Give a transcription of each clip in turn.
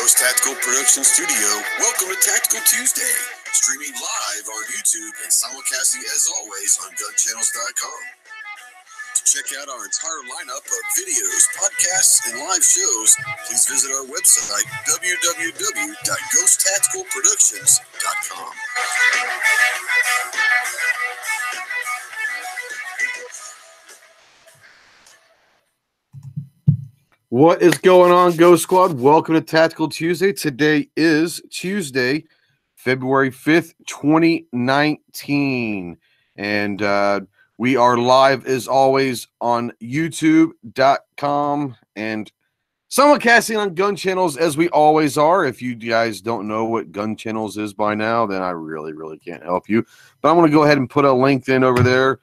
Ghost Tactical Production Studio, welcome to Tactical Tuesday, streaming live on YouTube and simulcasting as always on GunChannels.com. To check out our entire lineup of videos, podcasts, and live shows, please visit our website, www.ghosttacticalproductions.com. What is going on, Ghost Squad? Welcome to Tactical Tuesday. Today is Tuesday, February 5th, 2019. And we are live, as always, on YouTube.com and simulcasting on GunChannels, as we always are. If you guys don't know what GunChannels is by now, then I really can't help you. But I'm going to go ahead and put a link in over there.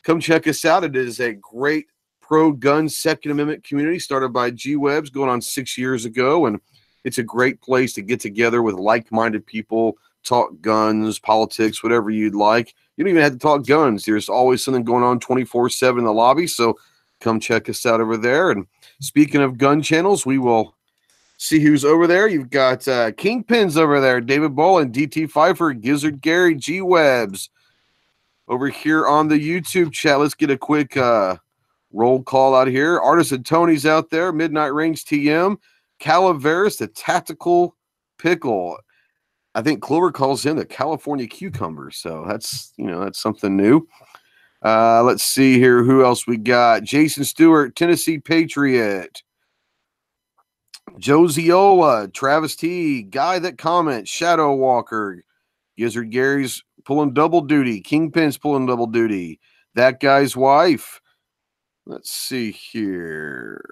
Come check us out. It is a great pro-gun Second Amendment community started by GWebs going on 6 years ago, and it's a great place to get together with like-minded people, talk guns, politics, whatever you'd like. You don't even have to talk guns. There's always something going on 24/7 in the lobby, so come check us out over there. And speaking of gun channels, we will see who's over there. You've got Kingpins over there, David Bull and DT Pfeiffer, Gizzard Gary, GWebs. Over here on the YouTube chat, let's get a quick roll call out here. Artisan Tony's out there. Midnight Range TM. Calaveras, the Tactical Pickle. I think Clover calls him the California Cucumber. So that's, that's something new. Let's see here. Who else we got? Jason Stewart, Tennessee Patriot. Josieola, Travis T. Guy That Comments, Shadow Walker. Gizzard Gary's pulling double duty. Kingpin's pulling double duty. That Guy's Wife. Let's see here.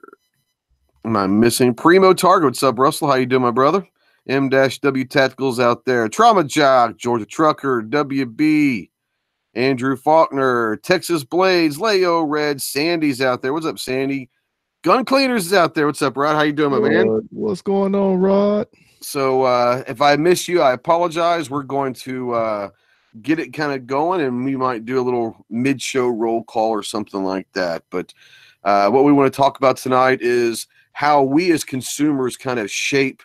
Am I missing? Primo Target. What's up, Russell? How you doing, my brother? M-W Tacticals out there. Trauma Jock, Georgia Trucker, WB, Andrew Faulkner, Texas Blades, Leo Red, Sandy's out there. What's up, Sandy? Gun Cleaners is out there. What's up, Rod? How you doing, my man? What's going on, Rod? So if I miss you, I apologize. We're going to get it kind of going, and we might do a little mid-show roll call or something like that. But what we want to talk about tonight is how we as consumers kind of shape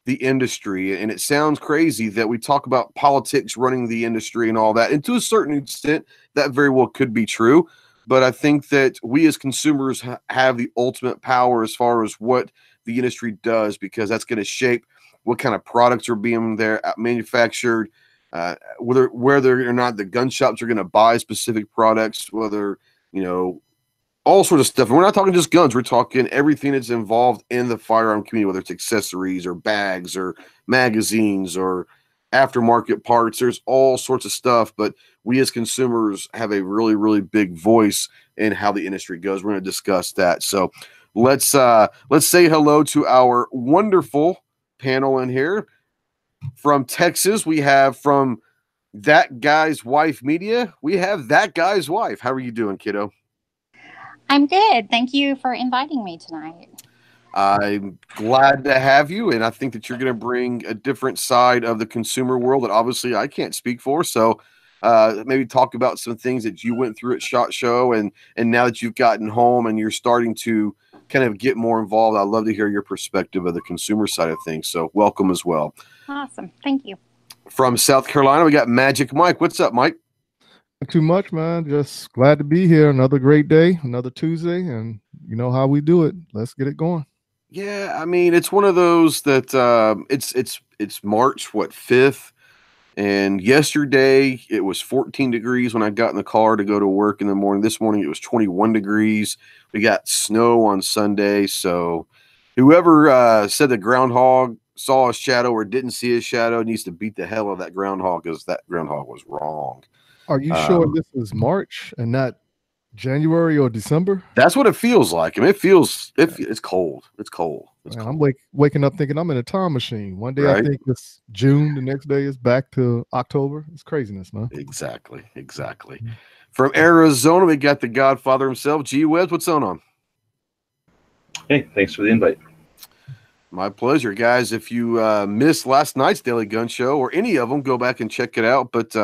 the industry. And it sounds crazy that we talk about politics running the industry and all that. And to a certain extent, that very well could be true. But I think that we as consumers have the ultimate power as far as what the industry does, because that's going to shape what kind of products are being there manufactured, whether or not the gun shops are going to buy specific products, whether, all sorts of stuff. And we're not talking just guns. We're talking everything that's involved in the firearm community, whether it's accessories or bags or magazines or aftermarket parts. There's all sorts of stuff, but we as consumers have a really big voice in how the industry goes. We're going to discuss that. So let's say hello to our wonderful panel in here. From Texas, we have from That Guy's Wife Media, we have That Guy's Wife. How are you doing, kiddo? I'm good. Thank you for inviting me tonight. I'm glad to have you, and I think that you're going to bring a different side of the consumer world that obviously I can't speak for. So maybe talk about some things that you went through at SHOT Show, and now that you've gotten home and you're starting to kind of get more involved. I'd love to hear your perspective of the consumer side of things. So welcome as well. Awesome. Thank you. From South Carolina, we got Magic Mike. What's up, Mike? Not too much, man. Just glad to be here. Another great day, another Tuesday, and you know how we do it. Let's get it going. Yeah, I mean, it's one of those that it's March 5th, and yesterday it was 14 degrees when I got in the car to go to work in the morning. This morning it was 21 degrees. We got snow on Sunday, so whoever said the groundhog saw a shadow or didn't see a shadow needs to beat the hell out of that groundhog, because that groundhog was wrong. Are you sure this is March and not January or December? That's what it feels like. I mean, it's cold. It's cold. Man, I'm waking up thinking I'm in a time machine. One day I think it's June, the next day it's back to October. It's craziness, man. Exactly. From Arizona, we got the Godfather himself, GWebs. What's going on? Hey, thanks for the invite. My pleasure, guys. If you missed last night's Daily Gun Show or any of them, go back and check it out. But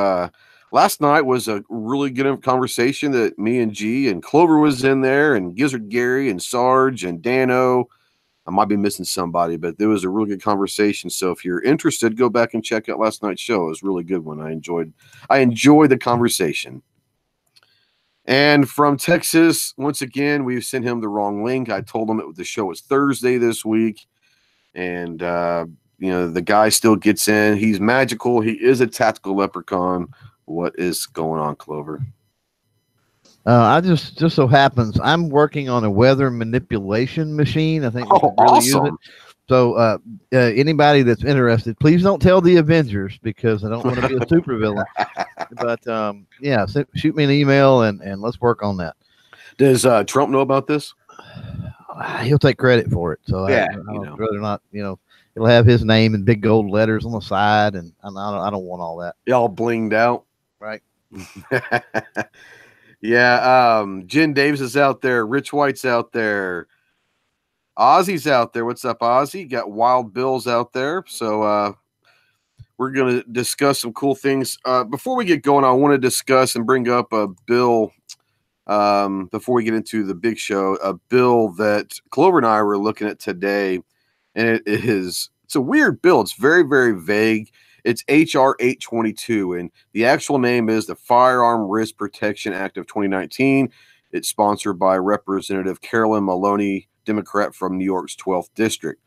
last night was a really good conversation that me and G and Clover was in there, and Gizzard Gary and Sarge and Dano. I might be missing somebody, but there was a really good conversation. So if you're interested, go back and check out last night's show. It was a really good one. I enjoyed the conversation. And from Texas, once again, we've sent him the wrong link. I told him the show was Thursday this week. And, the guy still gets in. He's magical. He is a tactical leprechaun. What is going on, Clover? I just so happens I'm working on a weather manipulation machine. I think we could really use it. So anybody that's interested, please don't tell the Avengers because I don't want to be a supervillain. But shoot me an email and let's work on that. Does Trump know about this? He'll take credit for it. So I'd rather not. It'll have his name in big gold letters on the side, and I don't want all that. Y'all blinged out, right? Yeah. Jen Davis is out there. Rich White's out there. Ozzy's out there. What's up, Ozzy? Got Wild Bill's out there. So we're going to discuss some cool things. Before we get going, I want to discuss and bring up a bill before we get into the big show, a bill that Clover and I were looking at today. And it's a weird bill. It's very, very vague. It's HR 822, and the actual name is the Firearm Risk Protection Act of 2019. It's sponsored by Representative Carolyn Maloney, Democrat from New York's 12th District.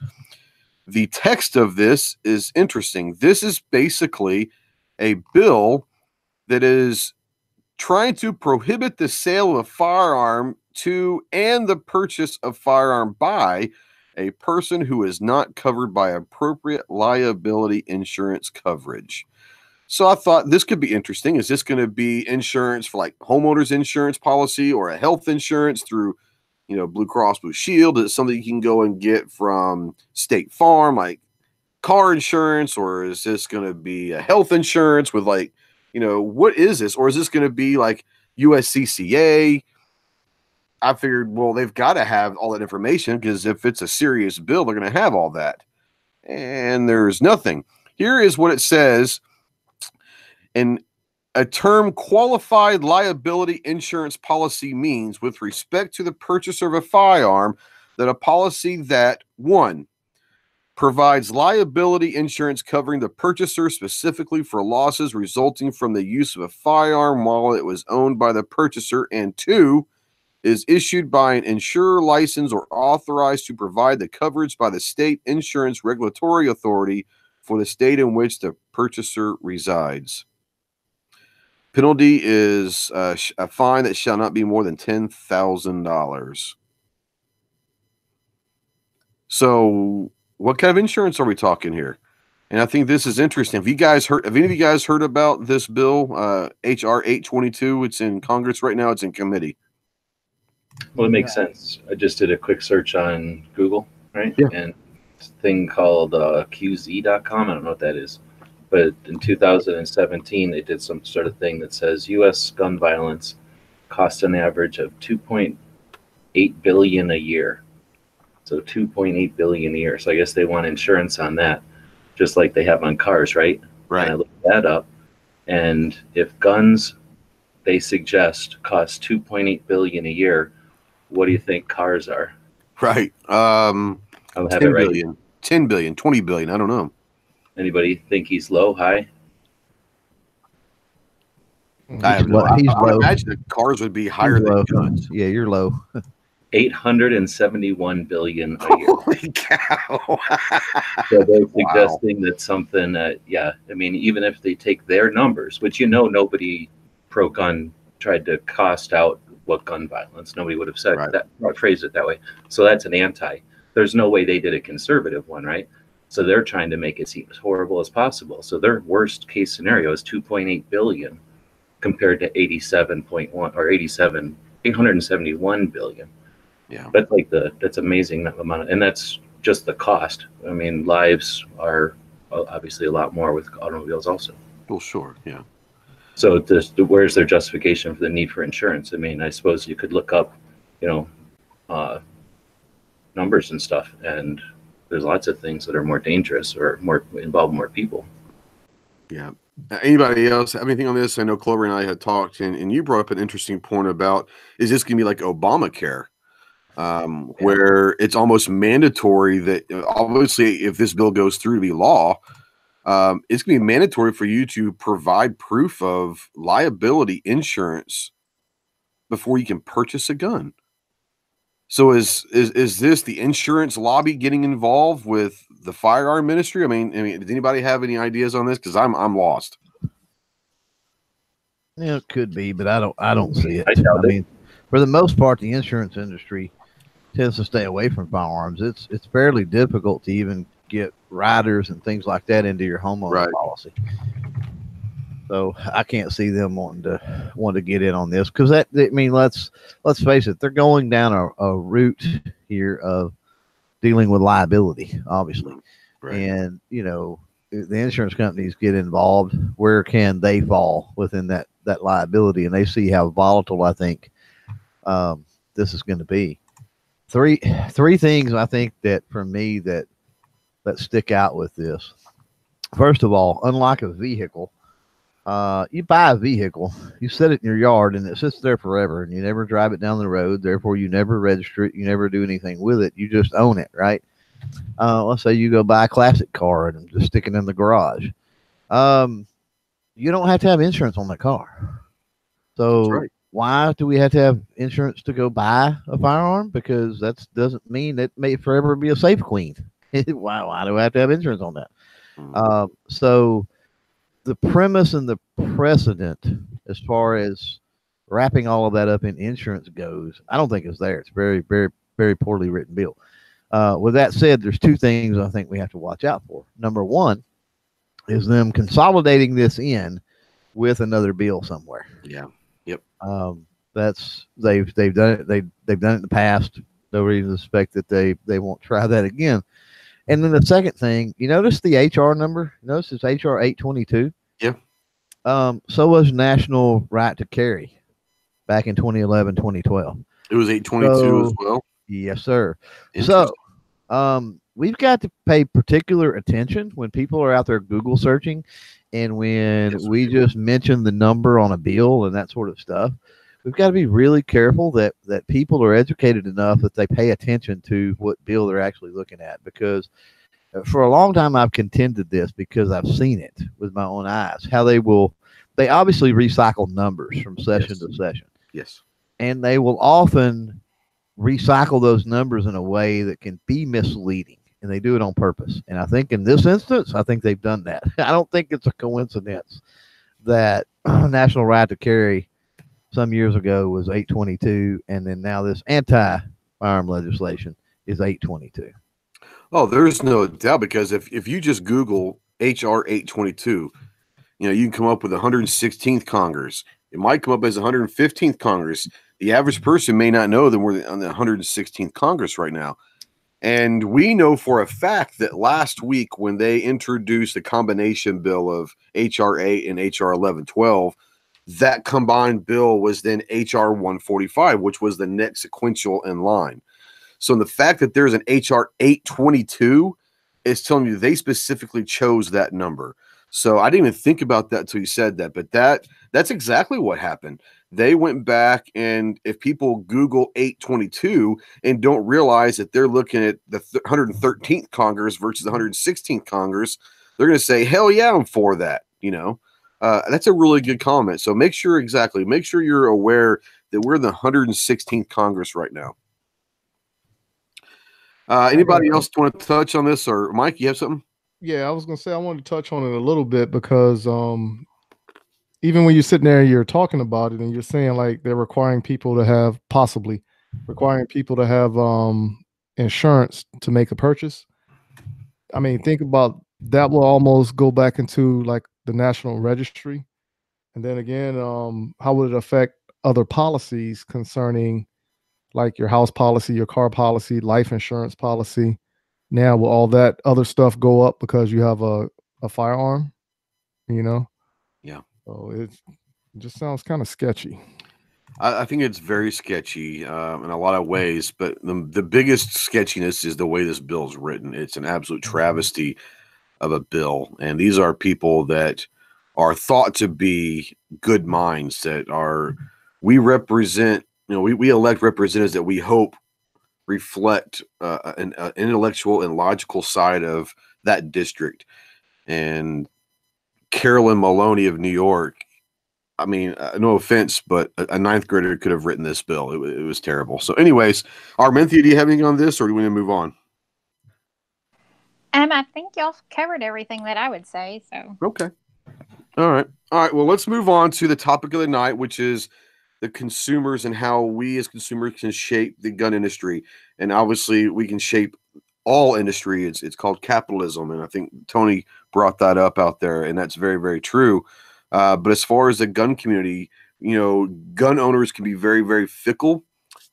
The text of this is interesting. This is basically a bill that is trying to prohibit the sale of a firearm to and the purchase of firearm by a person who is not covered by appropriate liability insurance coverage. So I thought this could be interesting. Is this going to be insurance for like homeowners insurance policy or a health insurance through, Blue Cross Blue Shield? Is it something you can go and get from State Farm, like car insurance? Or is this going to be a health insurance with what is this? Or is this going to be like USCCA? I figured, well, they've got to have all that information because if it's a serious bill, they're going to have all that. And there's nothing. Here is what it says. And a term qualified liability insurance policy means with respect to the purchaser of a firearm that a policy that, 1, provides liability insurance covering the purchaser specifically for losses resulting from the use of a firearm while it was owned by the purchaser, and 2, is issued by an insurer licensed or authorized to provide the coverage by the state insurance regulatory authority for the state in which the purchaser resides. Penalty is a fine that shall not be more than $10,000. So what kind of insurance are we talking here? And I think this is interesting. Have any of you guys heard about this bill, HR 822? It's in Congress right now. It's in committee. Well, it makes sense. I just did a quick search on Google, right? Yeah. And it's a thing called QZ.com. I don't know what that is. But in 2017, they did some sort of thing that says U.S. gun violence costs an average of $2.8 billion a year. So $2.8 billion a year. So I guess they want insurance on that, just like they have on cars, right? Right. And I looked that up. And if guns, they suggest, cost $2.8 billion a year, what do you think cars are? Right. I'll have 10 it right. billion, 10 billion, 20 billion. I don't know. Anybody think he's low, high? I He's would low. imagine that cars would be higher He's than low. guns. Yeah, you're low. $871 billion a year. Holy cow. So they're suggesting that something that, even if they take their numbers, which nobody pro-gun tried to cost out what gun violence. Nobody would have said that or phrased it that way. So that's an anti. There's no way they did a conservative one, right? So they're trying to make it seem as horrible as possible. So their worst case scenario is $2.8 billion compared to 871 billion. Yeah. That's amazing amount, and that's just the cost. I mean, lives are obviously a lot more with automobiles also. Well, sure. Yeah. So where's their justification for the need for insurance? I mean, I suppose you could look up, numbers and stuff, and there's lots of things that are more dangerous or more involve more people. Yeah. Anybody else have anything on this? I know Clover and I had talked, and you brought up an interesting point about, is this going to be like Obamacare? where it's almost mandatory that obviously if this bill goes through to be law, it's going to be mandatory for you to provide proof of liability insurance before you can purchase a gun. So is this the insurance lobby getting involved with the firearm ministry? I mean, does anybody have any ideas on this? Because I'm lost. Yeah, it could be, but I don't see it. I mean, for the most part, the insurance industry tends to stay away from firearms. It's fairly difficult to even get riders and things like that into your homeowner policy. So I can't see them wanting to get in on this, because I mean, let's face it, they're going down a route here of dealing with liability, obviously, and you know, the insurance companies get involved. Where can they fall within that liability? And they see how volatile I think this is going to be. Three things I think that for me that stick out with this. First of all, unlike a vehicle. You buy a vehicle, you set it in your yard, and it sits there forever, and you never drive it down the road. Therefore, you never register it. You never do anything with it. You just own it, right? Let's say you go buy a classic car and just stick it in the garage. You don't have to have insurance on that car. So why do we have to have insurance to go buy a firearm? Because that doesn't mean it may forever be a safe queen. Why do I have to have insurance on that? So the premise and the precedent as far as wrapping all of that up in insurance goes, I don't think it's there. It's very, very, very poorly written bill. With that said, there's two things I think we have to watch out for. Number one is them consolidating this in with another bill somewhere. Yeah. Yep. That's they've done it. They've done it in the past. No reason to suspect that they won't try that again. And then the second thing, you notice the HR number? Notice it's HR 822. Yeah. So was National Right to Carry back in 2011, 2012. It was 822 as well. Yes, sir. So we've got to pay particular attention when people are out there Google searching, and when we just mention the number on a bill and that sort of stuff. We've got to be really careful that people are educated enough that they pay attention to what bill they're actually looking at, because for a long time I've contended this, because I've seen it with my own eyes, how they obviously recycle numbers from session to session. Yes. And they will often recycle those numbers in a way that can be misleading, and they do it on purpose. And I think in this instance, I think they've done that. I don't think it's a coincidence that National Right to Carry some years ago was 822, and then now this anti-firearm legislation is 822. Oh, there's no doubt, because if you just Google HR 822, you know, you can come up with 116th Congress. It might come up as 115th Congress. The average person may not know that we're on the 116th Congress right now. And we know for a fact that last week when they introduced the combination bill of HR 8 and HR 1112, that combined bill was then HR 145, which was the next sequential in line. So the fact that there's an HR 822 is telling you they specifically chose that number. So I didn't even think about that until you said that, but that's exactly what happened. They went back, and if people Google 822 and don't realize that they're looking at the 113th Congress versus the 116th Congress, they're going to say, hell yeah, I'm for that, you know. That's a really good comment. So make sure you're aware that we're in the 116th Congress right now. Anybody else want to touch on this? Or Mike, you have something? Yeah, I was going to say I wanted to touch on it a little bit, because even when you're sitting there and you're talking about it and you're saying like they're possibly requiring people to have insurance to make a purchase. I mean, think about that. Will almost go back into like the national registry. And then again, how would it affect other policies concerning like your house policy, your car policy, life insurance policy? Now will all that other stuff go up because you have a firearm, you know? Yeah. So it just sounds kind of sketchy. I think it's very sketchy in a lot of ways, but the biggest sketchiness is the way this bill is written. It's an absolute travesty of a bill. And these are people that are thought to be good minds, that we represent, you know, we elect representatives that we hope reflect an intellectual and logical side of that district. And Carolyn Maloney of New York, I mean, no offense, but a ninth grader could have written this bill. It was terrible. So anyways, Arminthia, do you have anything on this, or do we want to move on? I think y'all covered everything that I would say. So okay. All right. Well, let's move on to the topic of the night, which is the consumers and how we as consumers can shape the gun industry. And obviously, we can shape all industry. It's called capitalism, and I think Tony brought that up out there, and that's very, very true. But as far as the gun community, gun owners can be very, very fickle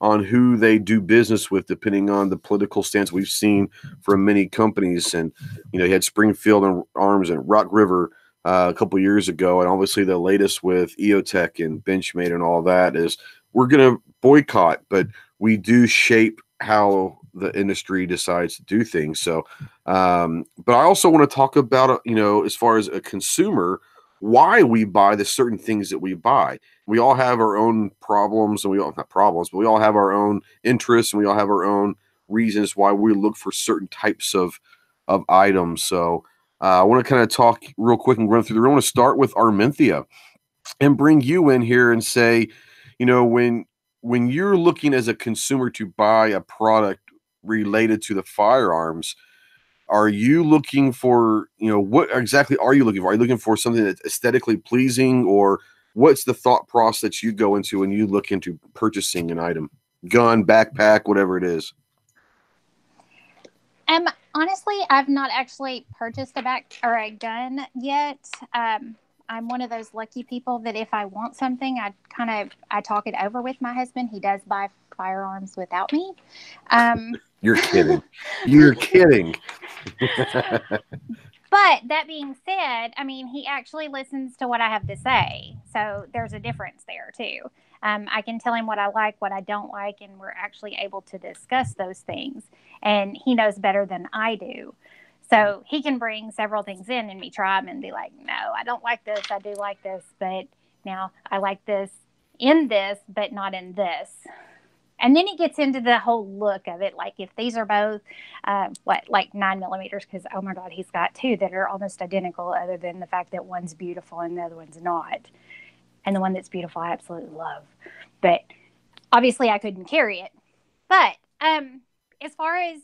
on who they do business with, depending on the political stance we've seen from many companies. And, you had Springfield and Arms and Rock River a couple of years ago. And obviously the latest with EOTech and Benchmade and all that is we're going to boycott, but we do shape how the industry decides to do things. So, but I also want to talk about, as far as a consumer, why we buy the certain things that we buy. We all have our own problems, and we all not problems, but we all have our own interests, and we all have our own reasons why we look for certain types of items. So I want to kind of talk real quick and run through the room. I want to start with Arminthia and bring you in here and say, when you're looking as a consumer to buy a product related to the firearms, are you looking for, what exactly are you looking for? Are you looking for something that's aesthetically pleasing, or what's the thought process that you go into when you look into purchasing an item, gun, backpack, whatever it is? Honestly, I've not actually purchased a gun yet. I'm one of those lucky people that if I want something, I talk it over with my husband. He does buy firearms without me. You're kidding. You're kidding. But that being said, I mean, he actually listens to what I have to say. So there's a difference there too. I can tell him what I like, what I don't like, and we're actually able to discuss those things. And he knows better than I do. So he can bring several things in and me try them and be like, no, I don't like this. I do like this, but now I like this in this, but not in this. And then he gets into the whole look of it. Like if these are both, like 9mm, because, oh my God, he's got two that are almost identical, other than the fact that one's beautiful and the other one's not. And the one that's beautiful, I absolutely love. But obviously I couldn't carry it. But as far as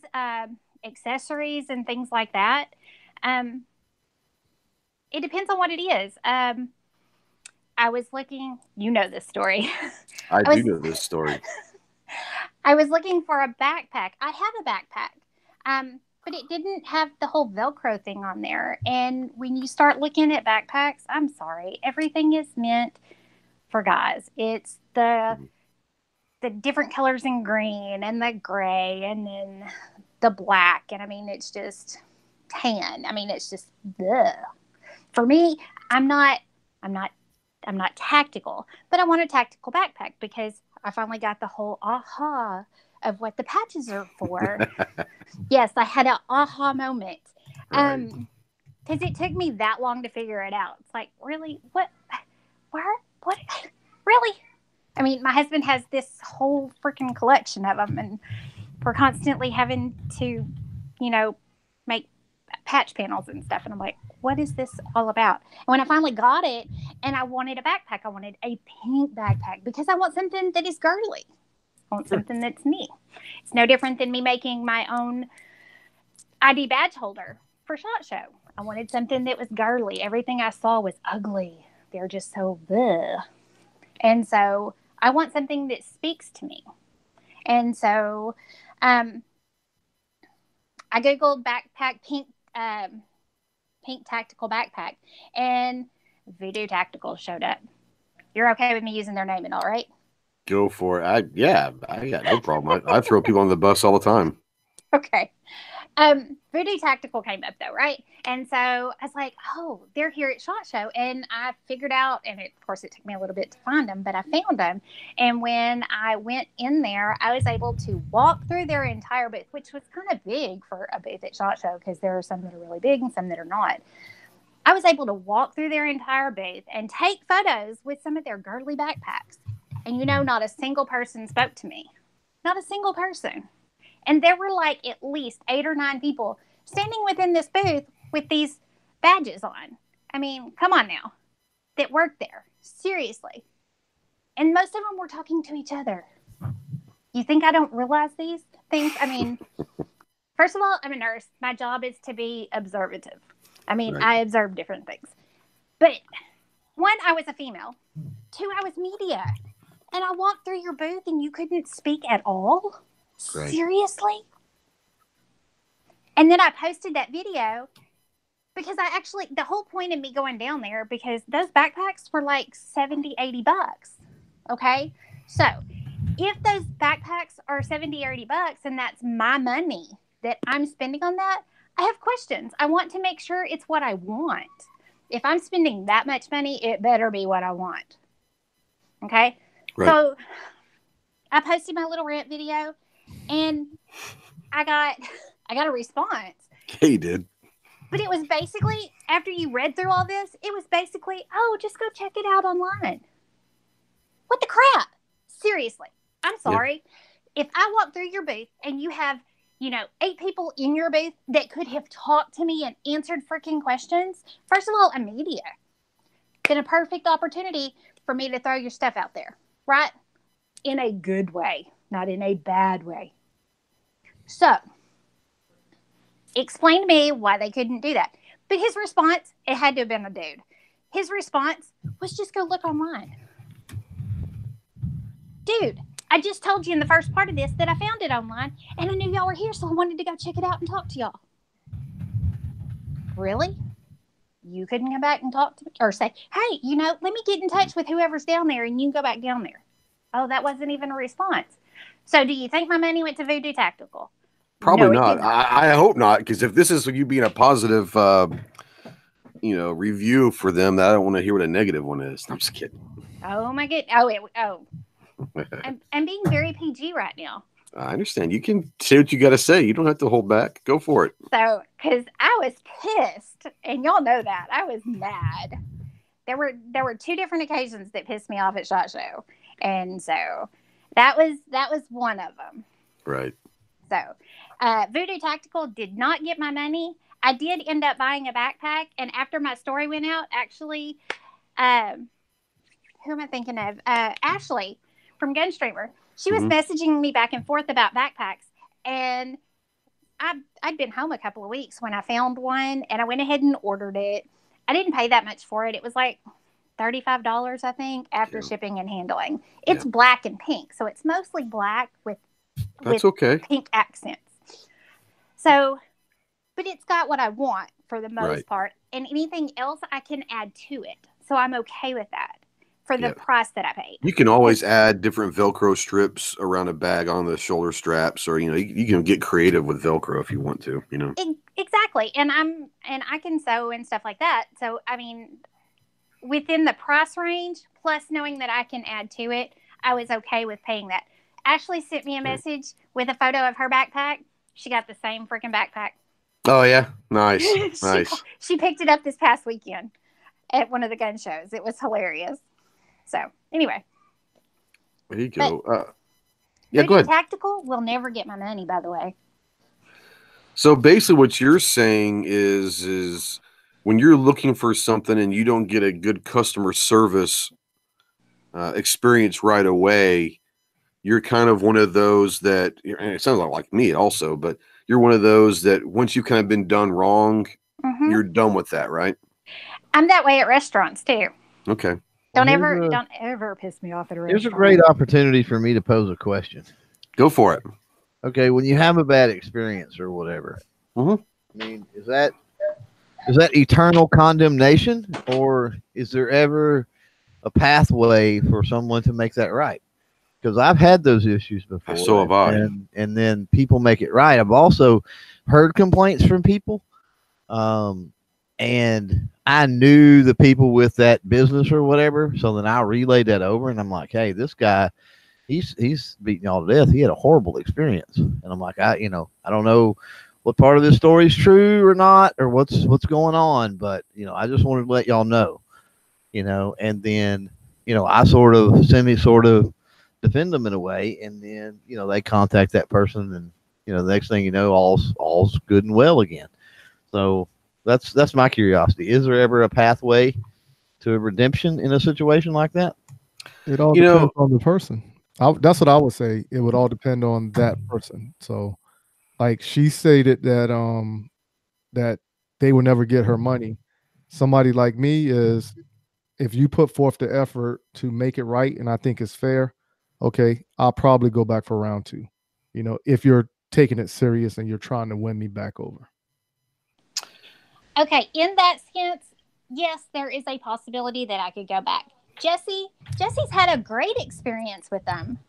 accessories and things like that, it depends on what it is. I was looking, this story. I do know this story. I was looking for a backpack. I have a backpack, but it didn't have the whole Velcro thing on there. And when you start looking at backpacks, I'm sorry, everything is meant for guys. It's the different colors in green and the gray and then the black. And I mean, it's just tan. I mean, it's just bleh. For me, I'm not tactical, but I want a tactical backpack because I finally got the whole aha of what the patches are for. Yes, I had an aha moment. Because it took me that long to figure it out. It's like, really? What? Really? I mean, my husband has this whole freaking collection of them, and we're constantly having to, make patch panels and stuff. And I'm like, what is this all about? And when I finally got it and I wanted a backpack, I wanted a pink backpack because I want something that is girly. I want something that's me. It's no different than me making my own ID badge holder for SHOT Show. I wanted something that was girly. Everything I saw was ugly. They're just so bleh. And so I want something that speaks to me. And so I Googled backpack, pink tactical backpack, and Voodoo Tactical showed up. You're okay with me using their name and all, right? Go for it. I got no problem. I throw people on the bus all the time. Okay. Voodoo Tactical came up though, right? And so I was like, oh, they're here at SHOT Show. And I figured out, and of course it took me a little bit to find them, but I found them. And when I went in there, I was able to walk through their entire booth, which was kind of big for a booth at SHOT Show because there are some that are really big and some that are not. I was able to walk through their entire booth and take photos with some of their girly backpacks. And not a single person spoke to me. Not a single person. And there were like at least 8 or 9 people standing within this booth with these badges on. I mean, come on now. That worked there. Seriously. And most of them were talking to each other. You think I don't realize these things? I mean, first of all, I'm a nurse. My job is to be observative. I mean, I observe different things. But 1, I was a female. 2, I was media. And I walked through your booth and you couldn't speak at all? Right. Seriously? And then I posted that video because I actually, the whole point of me going down there, because those backpacks were like $70-$80. Okay? So if those backpacks are $70 or $80 and that's my money that I'm spending on that, I have questions. I want to make sure it's what I want. If I'm spending that much money, it better be what I want. Okay? Right. So I posted my little rant video and I got a response. Yeah, you did. But it was basically, after you read through all this, it was basically, oh, just go check it out online. What the crap? Seriously. I'm sorry. Yeah. If I walk through your booth and you have, 8 people in your booth that could have talked to me and answered freaking questions, first of all, I'm media. Been a perfect opportunity for me to throw your stuff out there, right? In a good way, not in a bad way. So, explain to me why they couldn't do that. But his response, it had to have been a dude. His response was just go look online. Dude, I just told you in the first part of this that I found it online and I knew y'all were here, so I wanted to go check it out and talk to y'all. Really? You couldn't come back and talk to me or say, hey, let me get in touch with whoever's down there and you can go back down there. Oh, that wasn't even a response. So do you think my money went to Voodoo Tactical? Probably not. I hope not, because if this is you being a positive, review for them, I don't want to hear what a negative one is. I'm just kidding. Oh my god! I'm being very PG right now. I understand. You can say what you got to say. You don't have to hold back. Go for it. So, because I was pissed, and y'all know that I was mad. There were 2 different occasions that pissed me off at SHOT Show, and so that was one of them. Right. So, Voodoo Tactical did not get my money. I did end up buying a backpack, and after my story went out, actually, who am I thinking of? Ashley from GunStreamer. She was messaging me back and forth about backpacks, and I'd been home a couple of weeks when I found one, and I went ahead and ordered it. I didn't pay that much for it. It was like $35, I think, after shipping and handling. It's black and pink, so it's mostly black with pink accents. So, but it's got what I want for the most part, and anything else I can add to it. So I'm okay with that for the price that I paid. You can always add different Velcro strips around a bag on the shoulder straps, or you can get creative with Velcro if you want to. Exactly, and I can sew and stuff like that. So I mean, within the price range, plus knowing that I can add to it, I was okay with paying that. Ashley sent me a message with a photo of her backpack. She got the same freaking backpack. Oh yeah, nice, nice. She picked it up this past weekend at one of the gun shows. It was hilarious. So anyway, there you go. Go ahead. Tactical will never get my money, by the way. So basically, what you're saying is when you're looking for something and you don't get a good customer service experience right away, you're kind of one of those that, and it sounds like me also, but you're one of those that once you've kind of been done wrong, you're done with that, right? I'm that way at restaurants too. Okay. Don't ever piss me off at a restaurant. Here's a great opportunity for me to pose a question. Go for it. Okay, when you have a bad experience or whatever, I mean, is that eternal condemnation, or is there ever a pathway for someone to make that right? Because I've had those issues before. So have I. And then people make it right. I've also heard complaints from people. And I knew the people with that business or whatever. So then I relayed that over and I'm like, hey, this guy, he's beating y'all to death. He had a horrible experience. And I'm like, I don't know what part of this story is true or not, or what's going on. But, I just wanted to let y'all know, and then, I sort of defend them in a way. And then, they contact that person and the next thing you know, all's good and well again. So that's my curiosity. Is there ever a pathway to a redemption in a situation like that? It all depends on the person. That's what I would say. It would all depend on that person. So, like she stated that that they would never get her money. Somebody like me is, if you put forth the effort to make it right, and I think it's fair, okay, I'll probably go back for round 2. If you're taking it serious and you're trying to win me back over. Okay, in that sense, yes, there is a possibility that I could go back. Jesse's had a great experience with them.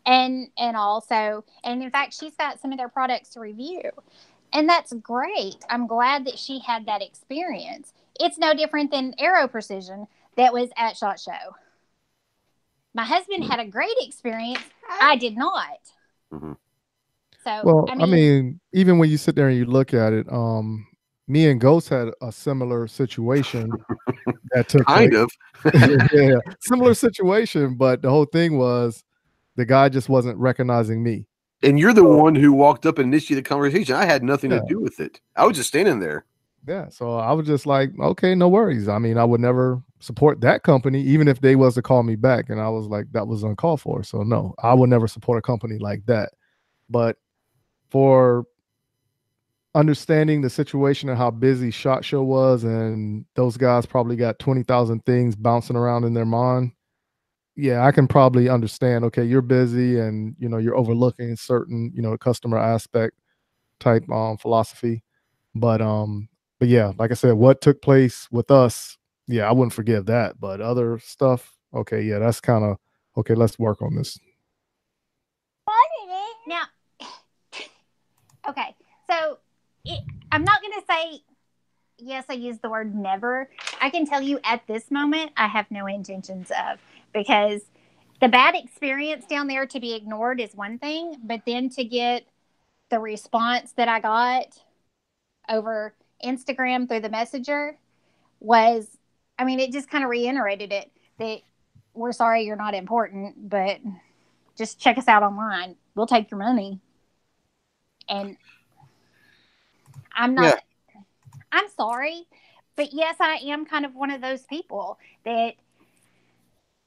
And in fact, she's got some of their products to review. And that's great. I'm glad that she had that experience. It's no different than Aero Precision that was at SHOT Show. My husband had a great experience. I did not. Mm-hmm. So, well, I mean, even when you sit there and you look at it, me and Ghost had a similar situation that took kind of yeah, similar situation, but the whole thing was the guy just wasn't recognizing me. And you're the one who walked up and initiated the conversation. I had nothing to do with it. I was just standing there. Yeah, so I was just like, okay, no worries. I mean, I would never support that company, even if they was to call me back. And I was like, that was uncalled for. So no, I would never support a company like that. But for understanding the situation and how busy SHOT Show was, and those guys probably got 20,000 things bouncing around in their mind. Yeah, I can probably understand. Okay, you're busy, and you're overlooking certain customer aspect type philosophy. But yeah, like I said, what took place with us, yeah, I wouldn't forgive that. But other stuff, okay, yeah, that's kind of okay. Let's work on this. Now, okay, so I'm not going to say, yes, I use the word never. I can tell you at this moment, I have no intentions of, because the bad experience down there to be ignored is one thing, but then to get the response that I got over Instagram through the messenger was, I mean, it just kind of reiterated it, that we're sorry you're not important, but just check us out online. We'll take your money. And I'm not, I'm sorry, but yes, I am kind of one of those people that,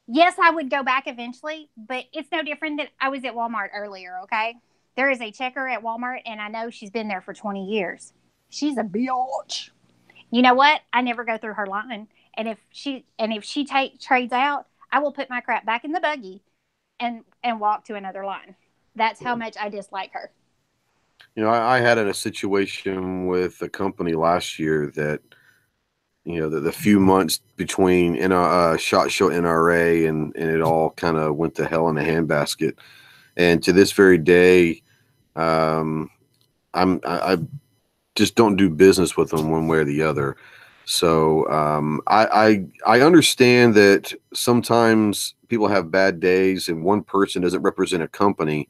yes, I would go back eventually, but it's no different than I was at Walmart earlier, okay? There is a checker at Walmart, and I know she's been there for 20 years. She's a biatch. You know what? I never go through her line. And if she trades out, I will put my crap back in the buggy and walk to another line. That's how much I dislike her. I had a situation with a company last year that, the few months between SHOT Show NRA and it all kind of went to hell in a handbasket. And to this very day, I just don't do business with them one way or the other. So I understand that sometimes people have bad days and one person doesn't represent a company.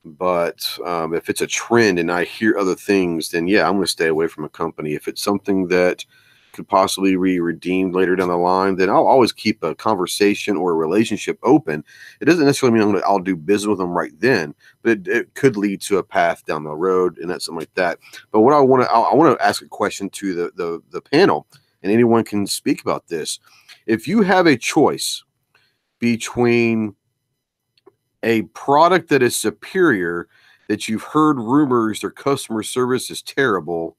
But if it's a trend and I hear other things, then yeah, I'm going to stay away from a company. If it's something that could possibly be redeemed later down the line, then I'll always keep a conversation or a relationship open. It doesn't necessarily mean I'll do business with them right then, but it could lead to a path down the road and that's something like that. But what I want to ask a question to the panel, and anyone can speak about this. If you have a choice between a product that is superior, that you've heard rumors their customer service is terrible,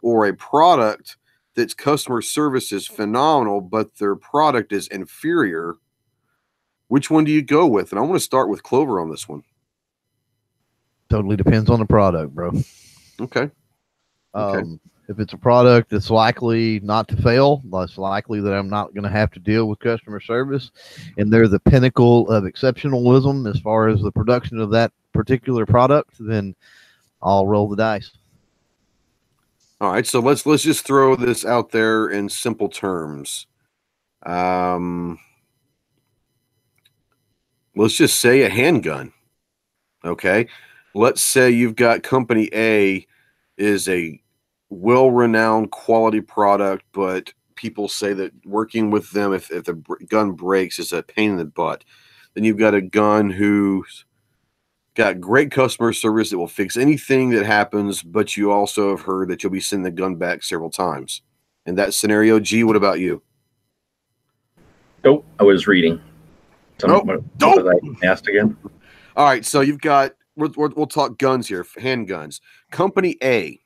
or a product that's customer service is phenomenal, but their product is inferior, which one do you go with? And I want to start with Clover on this one. Totally depends on the product, bro. Okay. If it's a product that's likely not to fail, less likely that I'm not going to have to deal with customer service, and they're the pinnacle of exceptionalism as far as the production of that particular product, then I'll roll the dice. All right, so let's just throw this out there in simple terms. Let's just say a handgun. Okay, let's say you've got company A is a well-renowned quality product, but people say that working with them, if the gun breaks, is a pain in the butt. Then you've got a gun whose got great customer service that will fix anything that happens, but you also have heard that you'll be sending the gun back several times. In that scenario, G, what about you? Nope, I was reading. Nope. What was I asked again? All right, so you've got, we'll talk guns here, handguns. Company A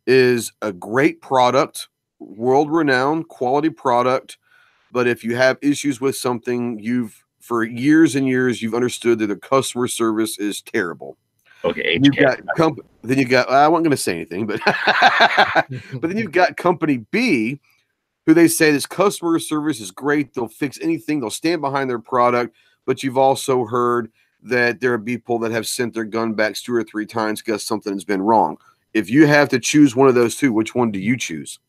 is a great product, world-renowned, quality product, but if you have issues with something, for years and years, you've understood that the customer service is terrible. Okay, then you got I wasn't going to say anything, but but then you've got company B, who they say this customer service is great. They'll fix anything. They'll stand behind their product. But you've also heard that there are people that have sent their gun back 2 or 3 times because something has been wrong. If you have to choose one of those two, which one do you choose?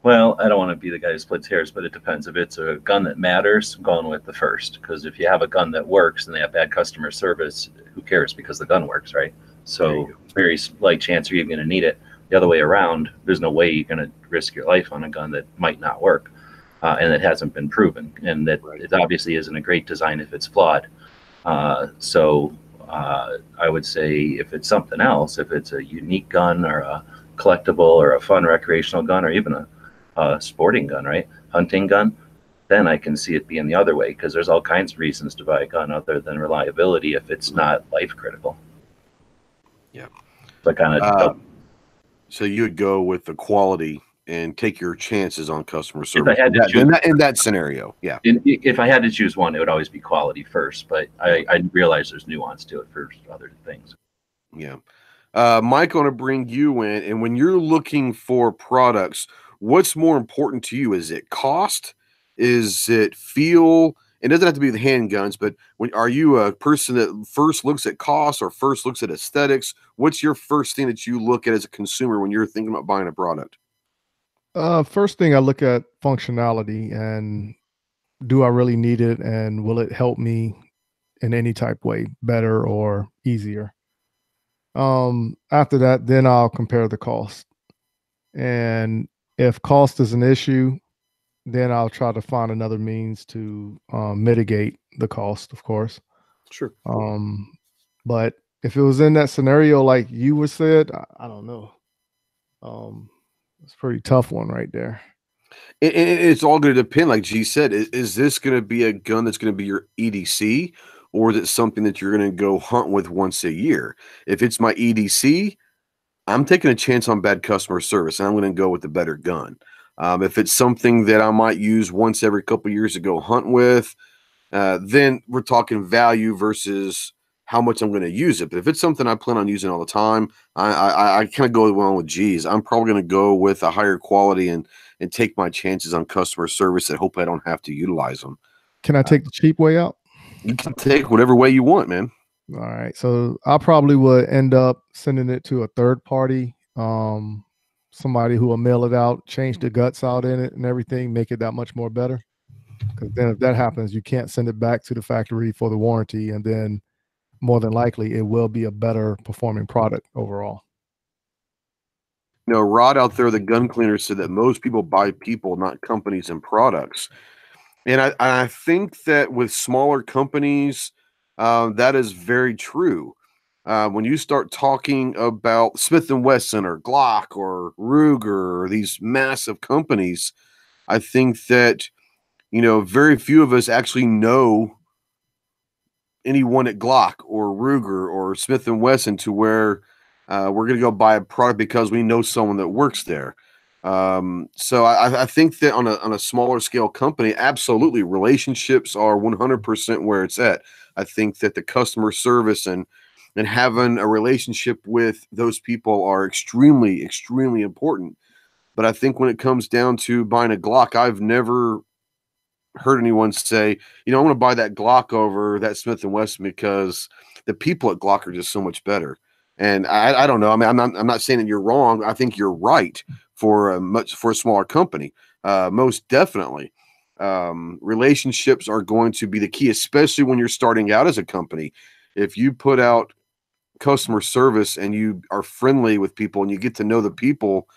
Well, I don't want to be the guy who splits hairs, but it depends. If it's a gun that matters, I'm going with the first. Because if you have a gun that works and they have bad customer service, who cares? Because the gun works, right? So very slight chance you're even going to need it. The other way around, there's no way you're going to risk your life on a gun that might not work and that hasn't been proven. And that it obviously isn't a great design if it's flawed. So I would say if it's something else, if it's a unique gun or a collectible or a fun recreational gun or even a sporting gun, right? Hunting gun, then I can see it being the other way because there's all kinds of reasons to buy a gun other than reliability if it's not life critical. Yeah. So kind of. So you would go with the quality and take your chances on customer service. If I had to choose, in that scenario, yeah. If I had to choose one, it would always be quality first. But I realize there's nuance to it for other things. Yeah. Mike, I want to bring you in, and when you're looking for products, what's more important to you? Is it cost? Is it feel? It doesn't have to be the handguns, but are you a person that first looks at cost or first looks at aesthetics? What's your first thing that you look at as a consumer when you're thinking about buying a product? First thing I look at functionality and do I really need it and will it help me in any type way, better or easier? After that, then I'll compare the cost. And if cost is an issue, then I'll try to find another means to mitigate the cost, of course. Sure. But if it was in that scenario like you were said, I don't know. It's a pretty tough one right there. It's all going to depend, like G said. Is this going to be a gun that's going to be your EDC, or is it something that you're going to go hunt with once a year? If it's my EDC, I'm taking a chance on bad customer service, and I'm going to go with the better gun. If it's something that I might use once every couple of years to go hunt with, then we're talking value versus how much I'm going to use it. But if it's something I plan on using all the time, I kind of go along with G's. I'm probably going to go with a higher quality and take my chances on customer service and hope I don't have to utilize them. Can I take the cheap way out? You can take whatever way you want, man. All right. So I probably would end up sending it to a third party, somebody who will mail it out, change the guts out in it and everything, make it that much more better. Because then if that happens, you can't send it back to the factory for the warranty. And then more than likely it will be a better performing product overall. You know, Rod out there, the gun cleaner, said that most people buy people, not companies and products. And I think that with smaller companies, that is very true. When you start talking about Smith & Wesson or Glock or Ruger or these massive companies, I think that, you know, very few of us actually know anyone at Glock or Ruger or Smith & Wesson to where we're going to go buy a product because we know someone that works there. So I think that on a smaller scale company, absolutely, relationships are 100% where it's at. I think that the customer service and having a relationship with those people are extremely, extremely important. But I think when it comes down to buying a Glock, I've never heard anyone say, you know, I'm going to buy that Glock over that Smith & Wesson because the people at Glock are just so much better. And I don't know. I mean, I'm not saying that you're wrong. I think you're right for a smaller company. Most definitely. Relationships are going to be the key, especially when you're starting out as a company. If you put out customer service and you are friendly with people and you get to know the people,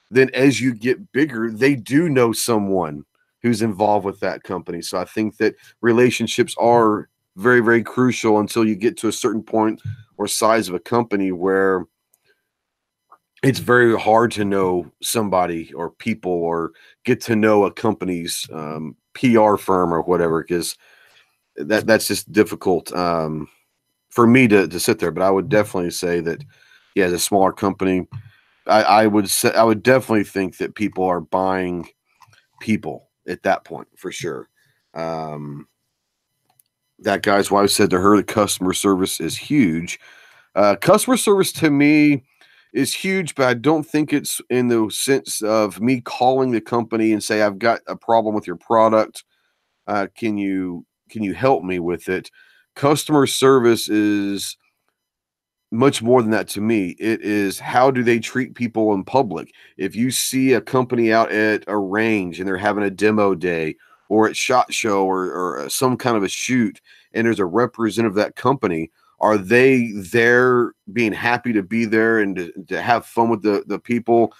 then as you get bigger, they do know someone who's involved with that company. So I think that relationships are very, very crucial until you get to a certain point or size of a company where it's very hard to know somebody or people or get to know a company's PR firm or whatever, because that's just difficult for me to sit there. But I would definitely say that, yeah, as a smaller company, I would definitely think that people are buying people at that point for sure. That guy's wife said to her, the customer service is huge. Customer service to me is huge, but I don't think it's in the sense of me calling the company and say, I've got a problem with your product. Can you help me with it? Customer service is much more than that to me. It is, how do they treat people in public? If you see a company out at a range and they're having a demo day or at SHOT Show or some kind of a shoot, and there's a representative of that company, are they there being happy to be there and to have fun with the people?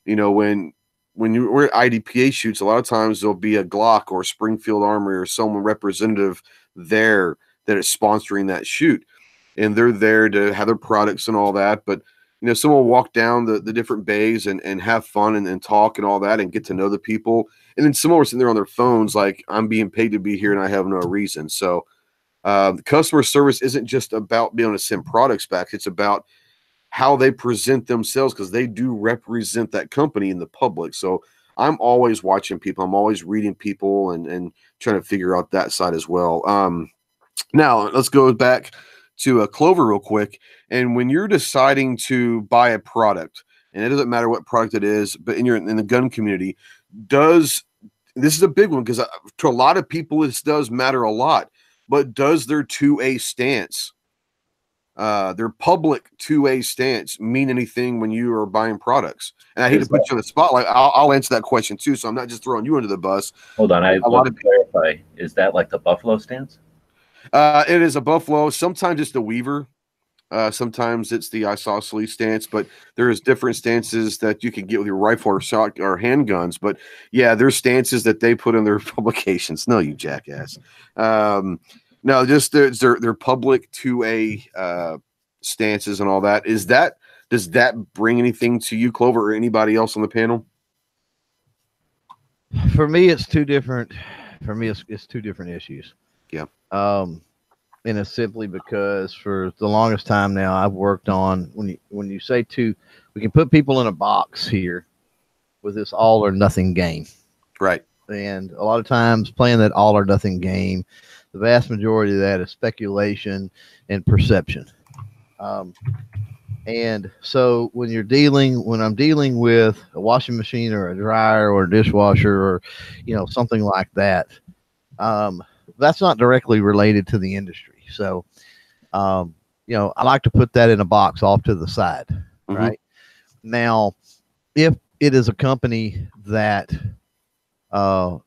You know, when we're at IDPA shoots, a lot of times there'll be a Glock or Springfield Armory or someone representative there that is sponsoring that shoot. And they're there to have their products and all that. But, you know, someone will walk down the different bays and have fun and talk and all that and get to know the people. And then someone was sitting there on their phones like, I'm being paid to be here and I have no reason. So customer service isn't just about being able to send products back. It's about how they present themselves, because they do represent that company in the public. So I'm always watching people. I'm always reading people and trying to figure out that side as well. Now, let's go back to Clover real quick. And when you're deciding to buy a product, and it doesn't matter what product it is, but in the gun community, this is a big one, because to a lot of people this does matter a lot. But does their 2A stance, their public 2A stance, mean anything when you are buying products? And I hate to put you on the spotlight. I'll answer that question too, so I'm not just throwing you under the bus. Hold on, I want to clarify. Is that like the Buffalo stance? It is a Buffalo. Sometimes it's the Weaver. Sometimes it's the isosceles stance, but there's different stances that you can get with your rifle or shot or handguns. But yeah, there's stances that they put in their publications. No, you jackass. No, just their public 2A stances and all that. Does that bring anything to you, Clover, or anybody else on the panel? For me, it's two different. For me, it's two different issues. Yeah. And it's simply because for the longest time now, I've worked on when you say two, we can put people in a box here with this all or nothing game. Right. And a lot of times playing that all or nothing game, the vast majority of that is speculation and perception. And so when I'm dealing with a washing machine or a dryer or a dishwasher or, something like that, that's not directly related to the industry. So, I like to put that in a box off to the side. Mm-hmm. Right now, if it is a company that they're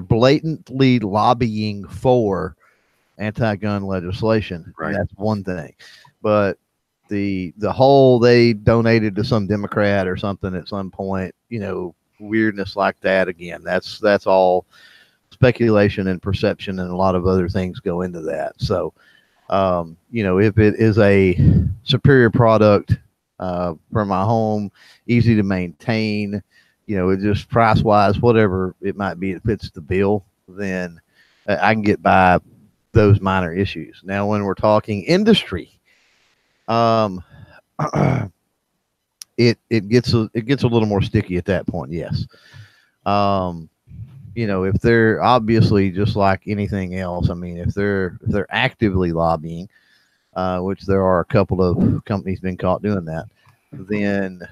blatantly lobbying for anti-gun legislation, right, that's one thing. But the whole they donated to some Democrat or something at some point, weirdness like that, again, that's all speculation and perception, and a lot of other things go into that. So, if it is a superior product for my home, easy to maintain, it just price wise, whatever it might be, it fits the bill, then I can get by those minor issues. Now, when we're talking industry, it gets a little more sticky at that point. Yes. If they're obviously, just like anything else, if they're actively lobbying, which there are a couple of companies been caught doing that, then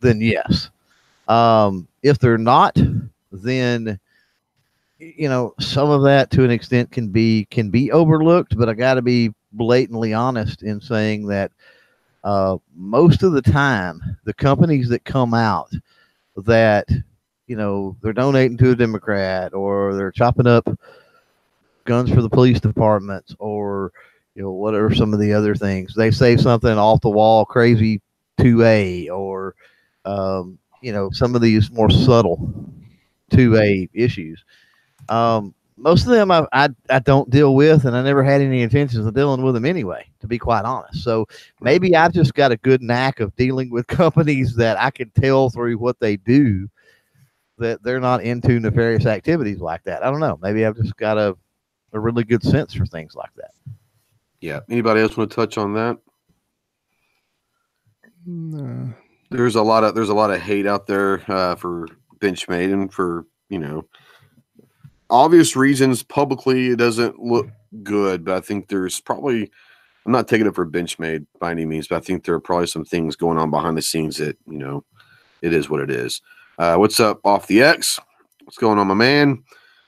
yes. If they're not, then some of that to an extent can be overlooked. But I got to be blatantly honest in saying that most of the time, the companies that come out that they're donating to a Democrat, or they're chopping up guns for the police departments, or whatever some of the other things, they say something off the wall crazy 2A, or some of these more subtle 2A issues. most of them I don't deal with, and I never had any intentions of dealing with them anyway, to be quite honest. So maybe I've just got a good knack of dealing with companies that I can tell through what they do that they're not into nefarious activities like that. I don't know. Maybe I've just got a really good sense for things like that. Yeah. Anybody else want to touch on that? No. There's a lot of hate out there for Benchmade, and for, obvious reasons. Publicly, it doesn't look good, but I think there's probably, I'm not taking it for Benchmade by any means, but I think there are probably some things going on behind the scenes that, it is what it is. What's up, Off the X? What's going on, my man?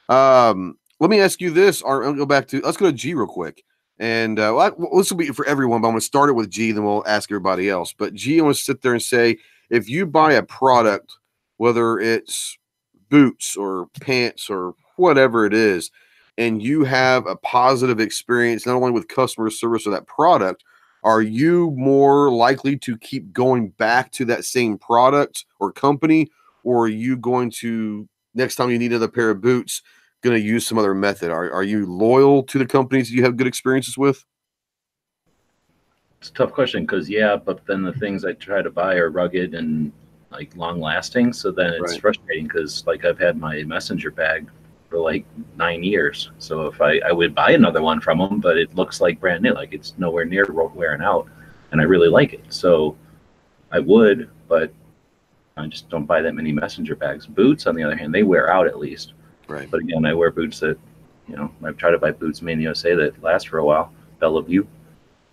Let me ask you this. Let's go to G real quick. And this will be for everyone, but I'm going to start it with G, then we'll ask everybody else. But G, I want to sit there and say, if you buy a product, whether it's boots or pants or whatever it is, and you have a positive experience, not only with customer service or that product, are you more likely to keep going back to that same product or company, or are you going to, next time you need another pair of boots, going to use some other method? Are you loyal to the companies you have good experiences with? It's a tough question, because but then the things I try to buy are rugged and like long lasting. So then it's frustrating, because like I've had my messenger bag for like 9 years. So if I would buy another one from them, but it looks like brand new, like it's nowhere near wearing out, and I really like it. So I would, but I just don't buy that many messenger bags. Boots, on the other hand, they wear out at least. Right. But again, I wear boots that, I've tried to buy boots made in the USA that last for a while, Bellevue,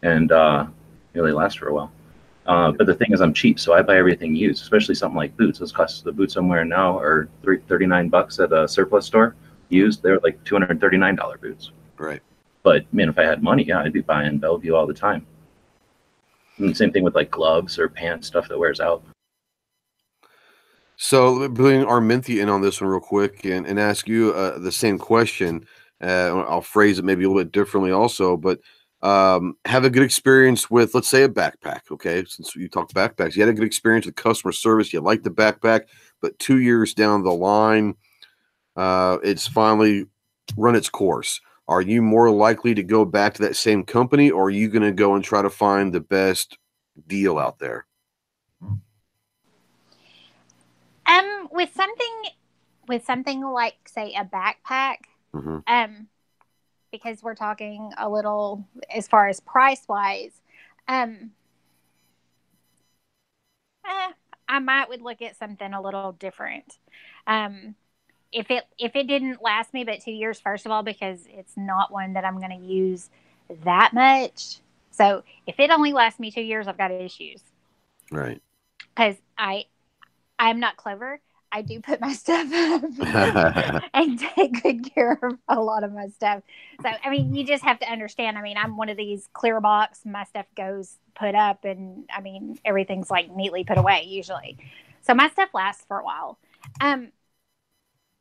and they last for a while. But the thing is, I'm cheap, so I buy everything used, especially something like boots. Those costs, the boots I'm wearing now are $39 at a surplus store. Used, they're like $239 boots. Right. But man, if I had money, I'd be buying Bellevue all the time. And the same thing with like gloves or pants, stuff that wears out. So bring Arminthia in on this one real quick and ask you the same question. I'll phrase it maybe a little bit differently also, but have a good experience with, let's say, a backpack. Okay, since you talked backpacks, you had a good experience with customer service. You liked the backpack, but 2 years down the line, it's finally run its course. Are you more likely to go back to that same company, or are you going to go and try to find the best deal out there? With something like, say, a backpack, because we're talking a little as far as price wise, I would look at something a little different. If it didn't last me but 2 years, first of all, because it's not one that I'm going to use that much. So if it only lasts me 2 years, I've got issues. Right. Because I'm not clever. I do put my stuff up and take good care of a lot of my stuff. So, I mean, you just have to understand. I mean, I'm one of these clear box. My stuff goes put up, and I mean, everything's like neatly put away usually. So my stuff lasts for a while.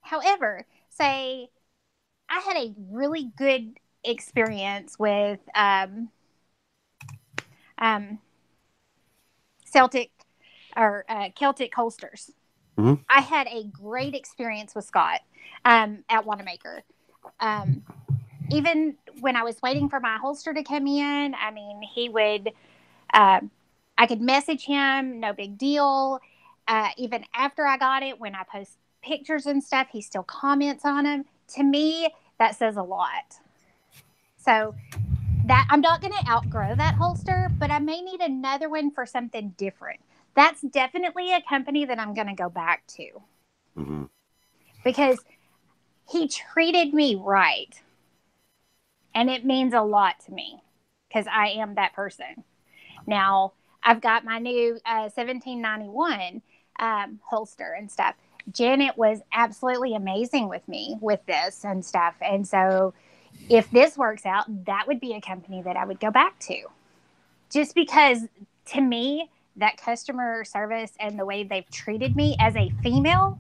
However, say I had a really good experience with Celtic Celtic holsters. Mm-hmm. I had a great experience with Scott at Wanamaker. Even when I was waiting for my holster to come in, I mean, he would, I could message him, no big deal. Even after I got it, when I post pictures and stuff, he still comments on them. To me, that says a lot. So that I'm not going to outgrow that holster, but I may need another one for something different. That's definitely a company that I'm going to go back to. Mm-hmm. Because he treated me right. And it means a lot to me because I am that person. Now, I've got my new 1791 holster and stuff. Janet was absolutely amazing with me with this and stuff. And so if this works out, that would be a company that I would go back to. Just because, to me, that customer service and the way they've treated me as a female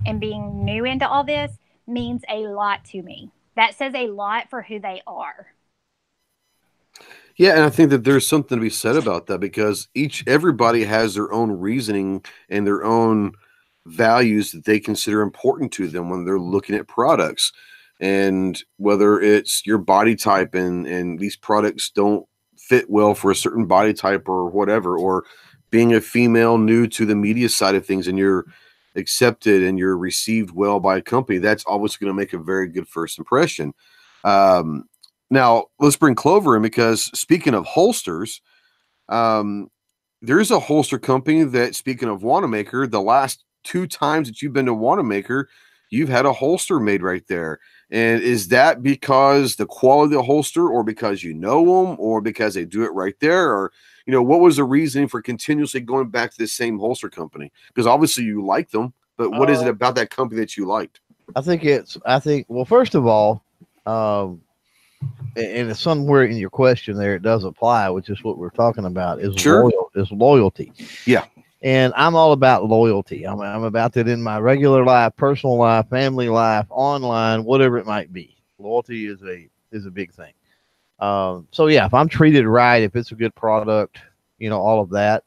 and being new into all this means a lot to me. That says a lot for who they are. Yeah, and I think that there's something to be said about that, because everybody has their own reasoning and their own values that they consider important to them when they're looking at products. and whether it's your body type and these products don't fit well for a certain body type or whatever, or being a female new to the media side of things and you're accepted and you're received well by a company, that's always going to make a very good first impression. Now let's bring Clover in, because speaking of holsters, there's a holster company that, speaking of Wanamaker, the last 2 times that you've been to Wanamaker, you've had a holster made right there. And is that because the quality of the holster, or because you know them, or because they do it right there? Or, you know, what was the reasoning for continuously going back to the same holster company? Because obviously you like them, but what is it about that company that you liked? Well, first of all, and it's somewhere in your question there, it does apply, which is what we're talking about, is loyalty. Yeah. And I'm all about loyalty. I'm about that in my regular life, personal life, family life, online, whatever it might be. Loyalty is a big thing. So yeah, if I'm treated right, if it's a good product, you know, all of that,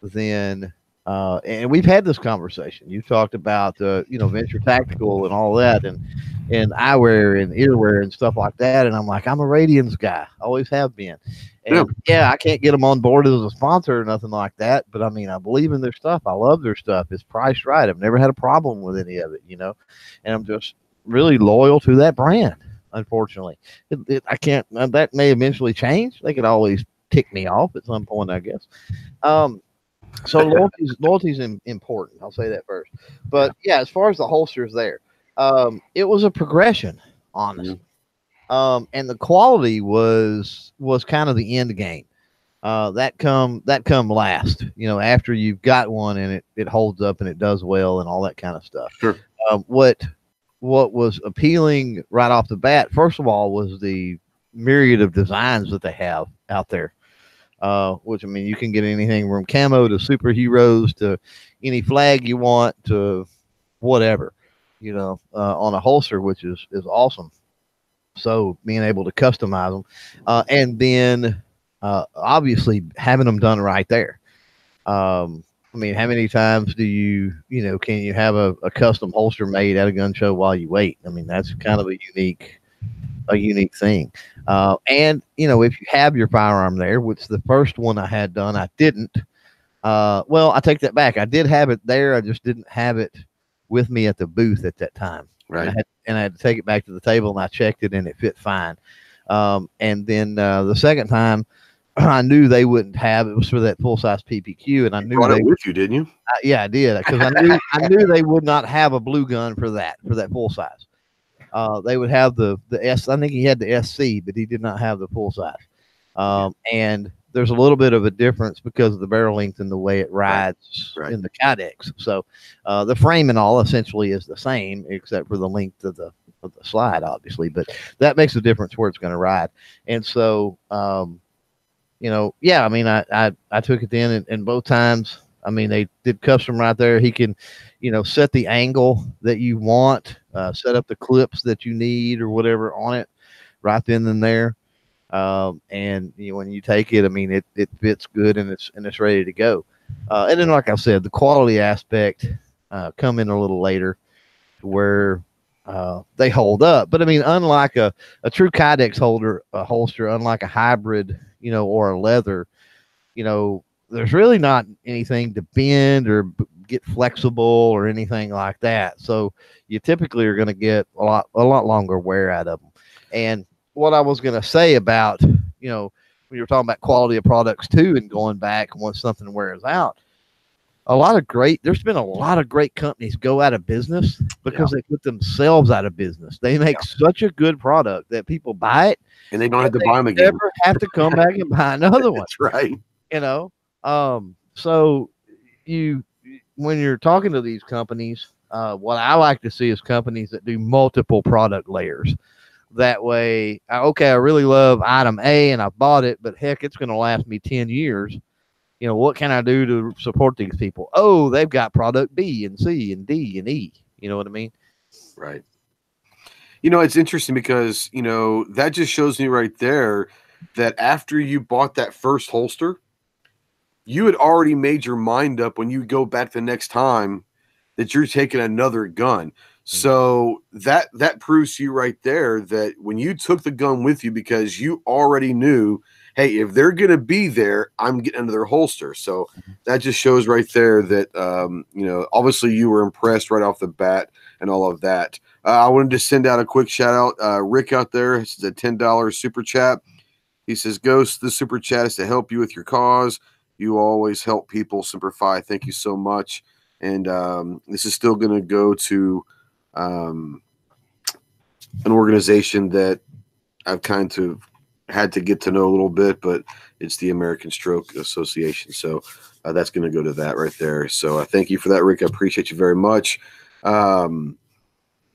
then and we've had this conversation. You talked about you know, venture tactical and all that, and eyewear and earwear and stuff like that. And I'm like, I'm a Radians guy, always have been. And yeah, I can't get them on board as a sponsor or nothing like that, but I mean, I believe in their stuff. I love their stuff. It's priced right. I've never had a problem with any of it, you know, and I'm just really loyal to that brand. Unfortunately, I can't. That may eventually change. They could always tick me off at some point, I guess. So loyalty's important. I'll say that first. But yeah, as far as the holsters there, it was a progression, honestly. And the quality was kind of the end game. That come last, you know, after you've got one and it holds up and it does well and all that kind of stuff. Sure. What was appealing right off the bat, first of all, was the myriad of designs that they have out there. Which, I mean, you can get anything from camo to superheroes to any flag you want to whatever, you know, on a holster, which is awesome. So being able to customize them, and then obviously having them done right there. I mean, how many times can you have a custom holster made at a gun show while you wait? I mean, that's kind of a unique thing. And you know, if you have your firearm there, which the first one I had done, I didn't. Well, I take that back. I did have it there. I just didn't have it with me at the booth at that time. Right. And I had to take it back to the table, and I checked it, and it fit fine. And then the second time, I knew they wouldn't have it. Was for that full size PPQ, and I knew brought it with you, didn't you? Yeah, I did, because I knew they would not have a blue gun for that full size. They would have the S. I think he had the SC, but he did not have the full size. And there's a little bit of a difference because of the barrel length and the way it rides in the Kydex. So the frame and all essentially is the same, except for the length of the slide, obviously. But that makes a difference where it's going to ride. And so, you know, yeah, I mean, I took it in, and both times, I mean, they did custom right there. He can, you know, set the angle that you want, set up the clips that you need or whatever on it right then and there. And you know, when you take it, I mean, it fits good, and it's ready to go. And then, like I said, the quality aspect come in a little later, to where they hold up. But I mean, unlike a true Kydex holster, unlike a hybrid, you know, or a leather, you know, there's really not anything to bend or get flexible or anything like that. So you typically are going to get a lot longer wear out of them. And what I was going to say about, you know, when you're talking about quality of products too, and going back once something wears out, there's been a lot of great companies go out of business because they put themselves out of business. They make such a good product that people buy it, and they don't have to buy them again. Never have to come back and buy another one. That's right. You know, so when you're talking to these companies, what I like to see is companies that do multiple product layers. That way, I really love item A and I bought it, but heck, it's going to last me 10 years. You know, what can I do to support these people? Oh, they've got product B and C and D and E. You know what I mean? Right. You know, it's interesting because, you know, that just shows me right there that after you bought that first holster, you had already made your mind up when you go back the next time that you're taking another gun. So that proves to you right there that when you took the gun with you, because you already knew, hey, if they're going to be there, I'm getting under their holster. So that just shows right there that, obviously you were impressed right off the bat and all of that. I wanted to send out a quick shout out. Rick out there, this is a $10 super chat. He says, Ghost, the super chat is to help you with your cause. You always help people. Simplify. Thank you so much. And this is still going to go to an organization that I've kind of had to get to know a little bit, but it's the American Stroke Association. So that's going to go to that right there. So thank you for that, Rick. I appreciate you very much.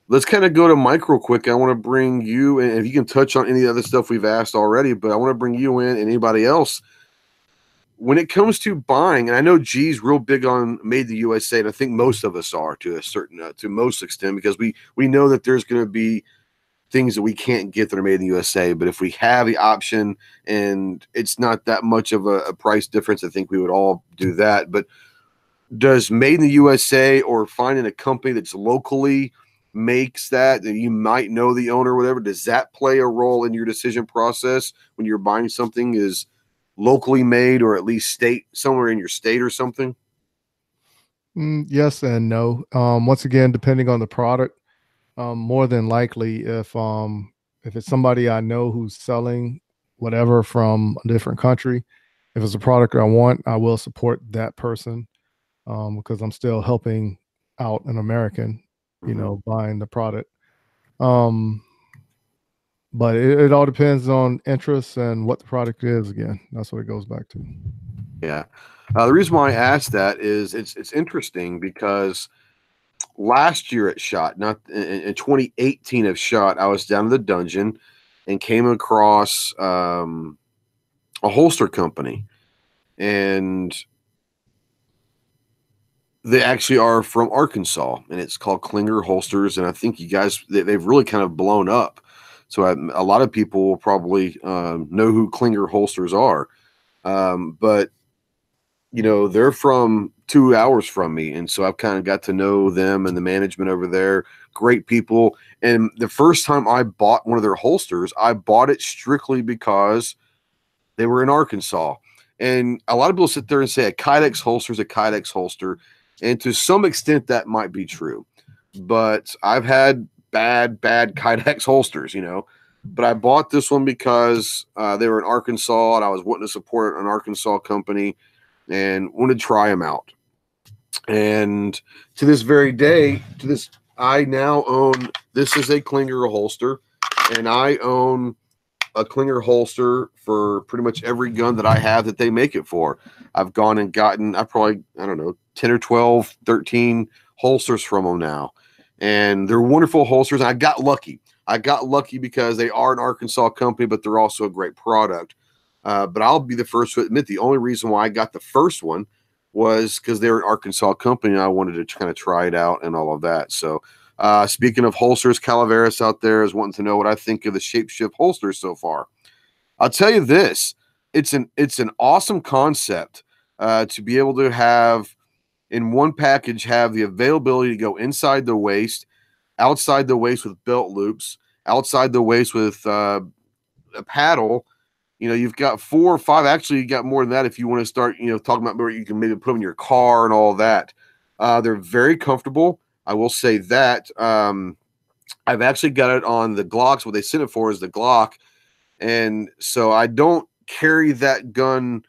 Let's kind of go to Mike real quick. I want to bring you in, if you can touch on any other stuff we've asked already, but I want to bring you in and anybody else. When it comes to buying, and I know G's real big on Made in the USA, and I think most of us are to a certain, to most extent, because we know that there's going to be things that we can't get that are made in the USA. But if we have the option and it's not that much of a price difference, I think we would all do that. But does Made in the USA or finding a company that's locally makes that you might know the owner or whatever, does that play a role in your decision process when you're buying something is locally made or at least state somewhere in your state or something? Yes and no. Once again, depending on the product, more than likely if it's somebody I know who's selling whatever from a different country, if it's a product I want, I will support that person because I'm still helping out an American, buying the product. But it all depends on interests and what the product is. Again, that's what it goes back to. Yeah. The reason why I asked that is it's interesting because last year at SHOT, not in 2018 of SHOT, I was down in the dungeon and came across a holster company, and they actually are from Arkansas, and it's called Klinger Holsters. And I think you guys, they've really kind of blown up. So a lot of people will probably know who Klinger Holsters are. But, they're from 2 hours from me. And so I've kind of got to know them and the management over there. Great people. And the first time I bought one of their holsters, I bought it strictly because they were in Arkansas. And a lot of people sit there and say a Kydex holster is a Kydex holster. And to some extent, that might be true. But I've had bad Kydex holsters, But I bought this one because they were in Arkansas, and I was wanting to support an Arkansas company and wanted to try them out. And to this very day, I now own, this is a Klinger holster, and I own a Klinger holster for pretty much every gun that I have that they make it for. I've gone and gotten, I don't know, 10 or 12, 13 holsters from them now. And they're wonderful holsters. I got lucky. Because they are an Arkansas company, but they're also a great product. But I'll be the first to admit the only reason why I got the first one was because they're an Arkansas company and I wanted to kind of try it out and all of that. So speaking of holsters, Calaveras out there is wanting to know what I think of the Shapeshift holsters so far. I'll tell you this, it's an awesome concept to be able to have in one package, have the availability to go inside the waist, outside the waist with belt loops, outside the waist with a paddle. You've got 4 or 5. Actually, you got more than that if you want to start, talking about where you can maybe put them in your car and all that. They're very comfortable. I will say that. I've actually got it on the Glocks. What they sent it for is the Glock. And so I don't carry that gun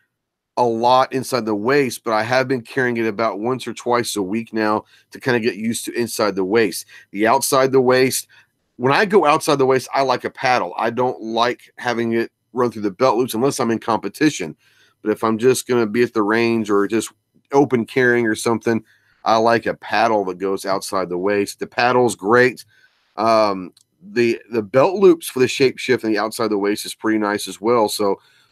a lot inside the waist, but I have been carrying it about once or twice a week now to kind of get used to inside the waist. The outside the waist, when I go outside the waist, I like a paddle. I don't like having it run through the belt loops unless I'm in competition. But if I'm just going to be at the range or just open carrying or something, I like a paddle that goes outside the waist. The paddle's great. The belt loops for the Shapeshift and the outside the waist is pretty nice as well.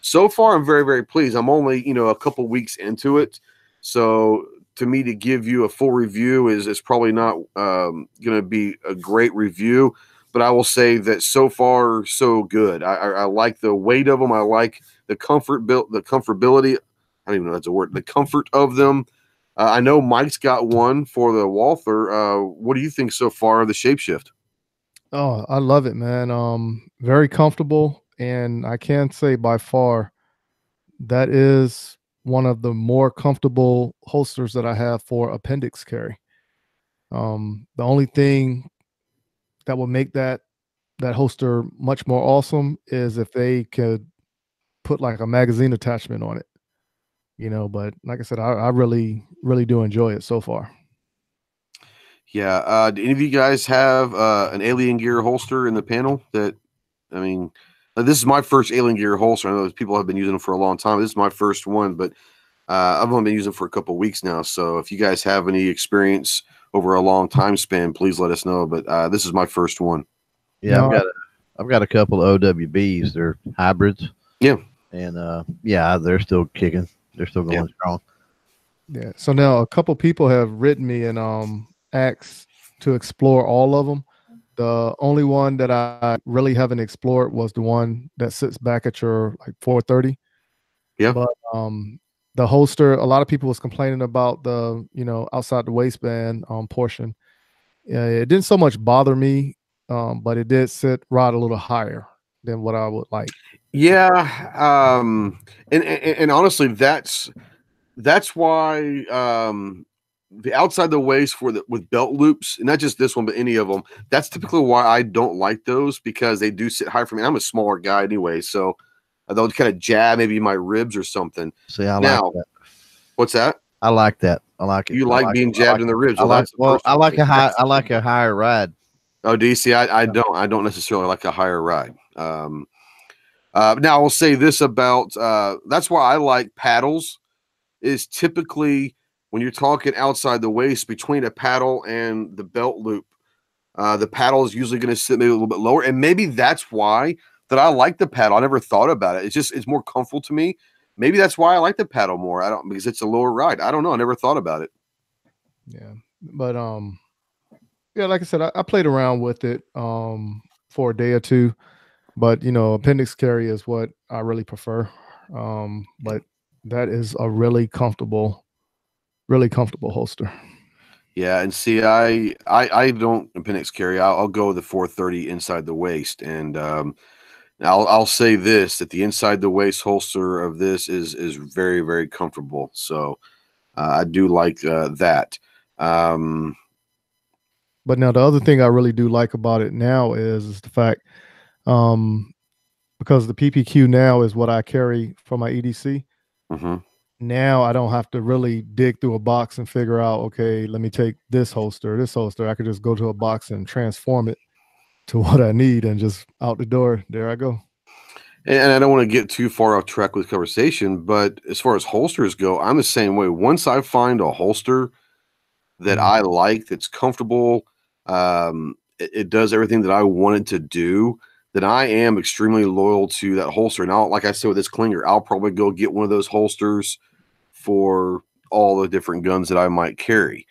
So far, I'm very, very pleased. I'm only, a couple weeks into it. So to me, to give you a full review is probably not going to be a great review. But I will say that so far, so good. I like the weight of them. I like the comfortability. I don't even know if that's a word. The comfort of them. I know Mike's got one for the Walther. What do you think so far of the Shapeshift? Oh, I love it, man. Very comfortable, and I can say by far that is one of the more comfortable holsters that I have for appendix carry. The only thing that would make that holster much more awesome is if they could put like a magazine attachment on it, but like I said, I really, really do enjoy it so far. Yeah. Do any of you guys have an Alien Gear holster in the panel? This is my first Alien Gear holster. I know people have been using them for a long time. This is my first one, but I've only been using them for a couple of weeks now. So if you guys have any experience over a long time span, please let us know. But this is my first one. Yeah, I've got a couple of OWBs. They're hybrids. Yeah. And they're still kicking. They're still going strong. Yeah. So now a couple people have written me and asked to explore all of them. The only one that I really haven't explored was the one that sits back at your like 430. Yeah. But the holster, a lot of people was complaining about the outside the waistband portion. It didn't so much bother me, but it did sit right a little higher than what I would like. Yeah. And honestly, that's why the outside the waist with belt loops, and not just this one, but any of them, that's typically why I don't like those, because they do sit high for me. I'm a smaller guy anyway, so they'll kind of jab maybe my ribs or something. See, I like that. What's that? I like that. I like it. You like being jabbed in the ribs? I like a higher ride. Oh, do you see? I don't necessarily like a higher ride. Now I'll say this about that's why I like paddles, is typically when you're talking outside the waist between a paddle and the belt loop, the paddle is usually going to sit maybe a little bit lower. And maybe that's why that I like the paddle. I never thought about it. It's more comfortable to me. Maybe that's why I like the paddle more. Because it's a lower ride. I don't know. I never thought about it. Yeah. But like I said, I played around with it for a day or two. But appendix carry is what I really prefer. But that is a really comfortable holster. Yeah, and see, I don't appendix carry. I'll go with the 430 inside the waist, and I'll say this, that the inside the waist holster of this is very, very comfortable. So I do like that. But now the other thing I really do like about it now is the fact, because the PPQ now is what I carry for my EDC. Mm-hmm. Now I don't have to really dig through a box and figure out, okay, let me take this holster. I could just go to a box and transform it to what I need, and just out the door, there I go. And I don't want to get too far off track with conversation, but as far as holsters go, I'm the same way. Once I find a holster that I like, that's comfortable, it does everything that I wanted to do, then I am extremely loyal to that holster. Now, like I said with this Klinger, I'll probably go get one of those holsters for all the different guns that I might carry.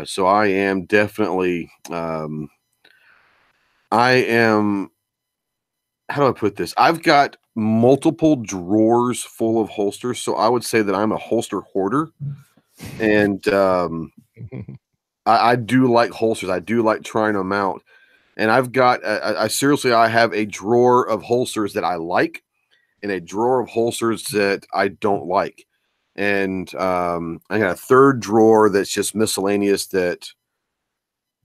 So I am definitely, how do I put this? I've got multiple drawers full of holsters. So I would say that I'm a holster hoarder. And I do like holsters. I do like trying them out. And I've got, I have a drawer of holsters that I like and a drawer of holsters that I don't like. And I got a third drawer that's just miscellaneous that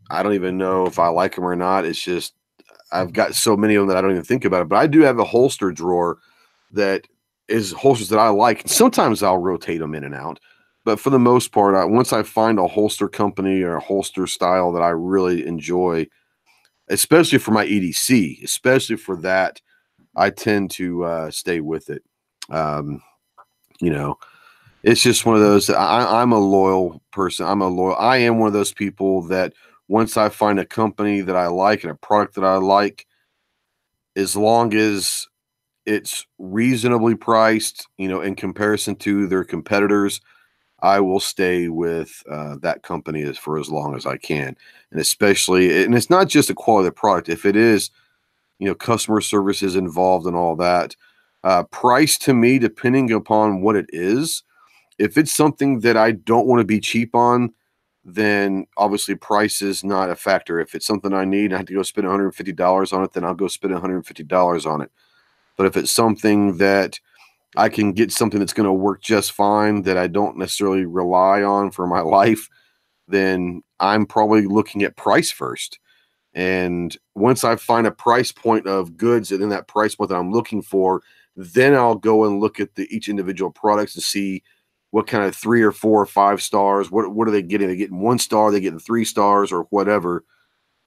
I don't even know if I like them or not. It's just, I've got so many of them that I don't even think about it. But I do have a holster drawer that is holsters that I like. Sometimes I'll rotate them in and out. But for the most part, once I find a holster company or a holster style that I really enjoy, especially for my EDC, especially for that, I tend to stay with it. It's just one of those. I'm a loyal person. I am one of those people that once I find a company that I like and a product that I like, as long as it's reasonably priced, in comparison to their competitors, I will stay with that company for as long as I can. And especially, and it's not just the quality of the product. If it is, customer service is involved and all that, price to me, depending upon what it is, If it's something that I don't want to be cheap on, then obviously price is not a factor. If it's something I need and I have to go spend $150 on it, then I'll go spend $150 on it. But if it's something that I can get something that's going to work just fine, that I don't necessarily rely on for my life, then I'm probably looking at price first. And once I find a price point of goods and then that price point that I'm looking for, then I'll go and look at each individual products and see what kind of 3 or 4 or 5 stars, what are they getting? Are they getting 1 star, are they getting 3 stars or whatever.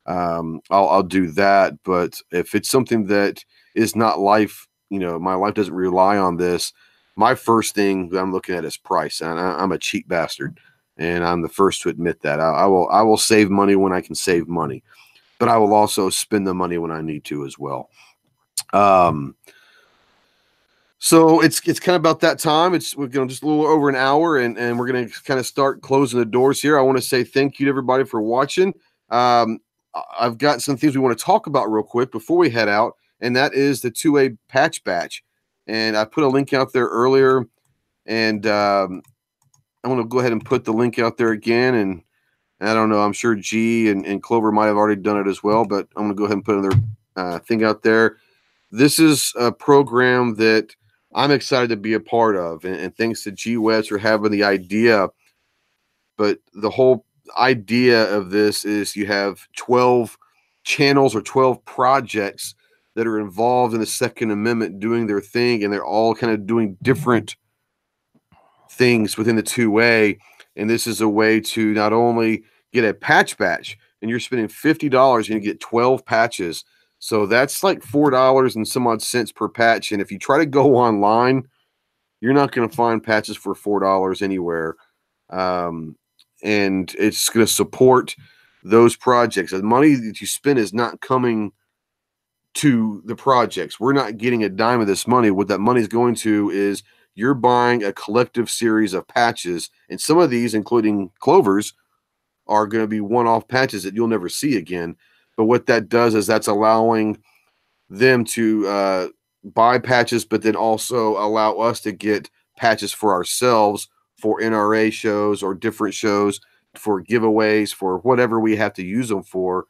I'll do that. But if it's something that is not life, my life doesn't rely on this, my first thing that I'm looking at is price. And I'm a cheap bastard, and I'm the first to admit that. I will save money when I can save money, but I will also spend the money when I need to as well. So it's kind of about that time. We're going just a little over an hour, and we're going to kind of start closing the doors here. I want to say thank you to everybody for watching. I've got some things we want to talk about real quick before we head out, and that is the 2A patch batch. And I put a link out there earlier, and I want to go ahead and put the link out there again. And I don't know, I'm sure G and Clover might have already done it as well, but I'm going to go ahead and put another thing out there. This is a program that I'm excited to be a part of, and thanks to G West for having the idea. But the whole idea of this is you have 12 channels or 12 projects that are involved in the Second Amendment doing their thing, and they're all kind of doing different things within the 2A. And this is a way to not only get a patch batch, and you're spending $50 and you get 12 patches. So that's like $4 and some odd cents per patch. And if you try to go online, you're not going to find patches for $4 anywhere. And it's going to support those projects. The money that you spend is not coming to the projects. We're not getting a dime of this money. What that money is going to is you're buying a collective series of patches. And some of these, including Clover's, are going to be one-off patches that you'll never see again. But what that does is that's allowing them to buy patches, but then also allow us to get patches for ourselves for NRA shows or different shows, for giveaways, for whatever we have to use them for.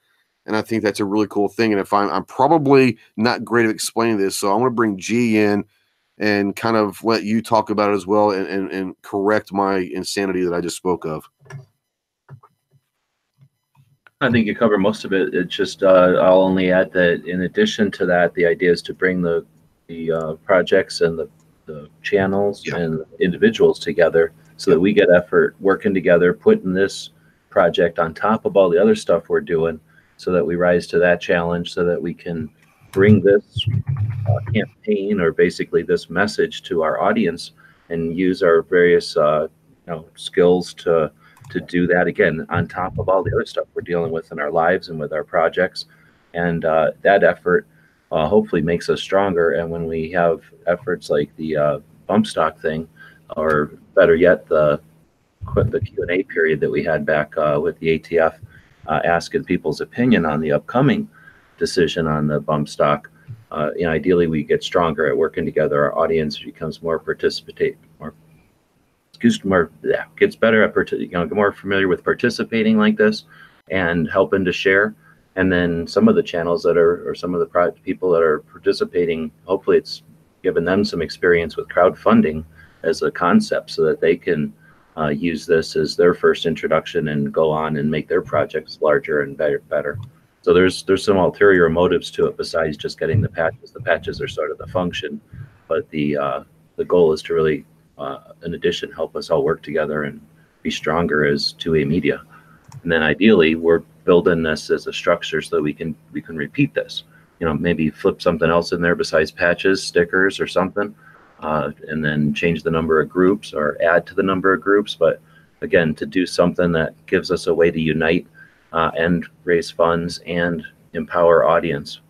And I think that's a really cool thing. And if I'm probably not great at explaining this, so I'm going to bring G in and kind of let you talk about it as well, and correct my insanity that I just spoke of. I think you cover most of it. It's just I'll only add that in addition to that, the idea is to bring the projects and the channels and individuals together so that we get effort working together, putting this project on top of all the other stuff we're doing, so that we rise to that challenge, so that we can bring this campaign, or basically this message, to our audience and use our various skills to do that, again, on top of all the other stuff we're dealing with in our lives and with our projects. And that effort hopefully makes us stronger. And when we have efforts like the bump stock thing, or better yet, the Q&A period that we had back with the ATF, asking people's opinion on the upcoming decision on the bump stock, ideally we get stronger at working together. Our audience becomes more gets better at more familiar with participating like this and helping to share. And then some of the channels that are, or some of the people that are participating, hopefully it's given them some experience with crowdfunding as a concept, so that they can use this as their first introduction and go on and make their projects larger and better. So there's some ulterior motives to it besides just getting the patches. The patches are sort of the function, but the goal is to really, in addition, help us all work together and be stronger as 2A media. And then ideally, we're building this as a structure so that we can repeat this. Maybe flip something else in there besides patches, stickers, or something, and then change the number of groups or add to the number of groups. But again, to do something that gives us a way to unite and raise funds and empower audience.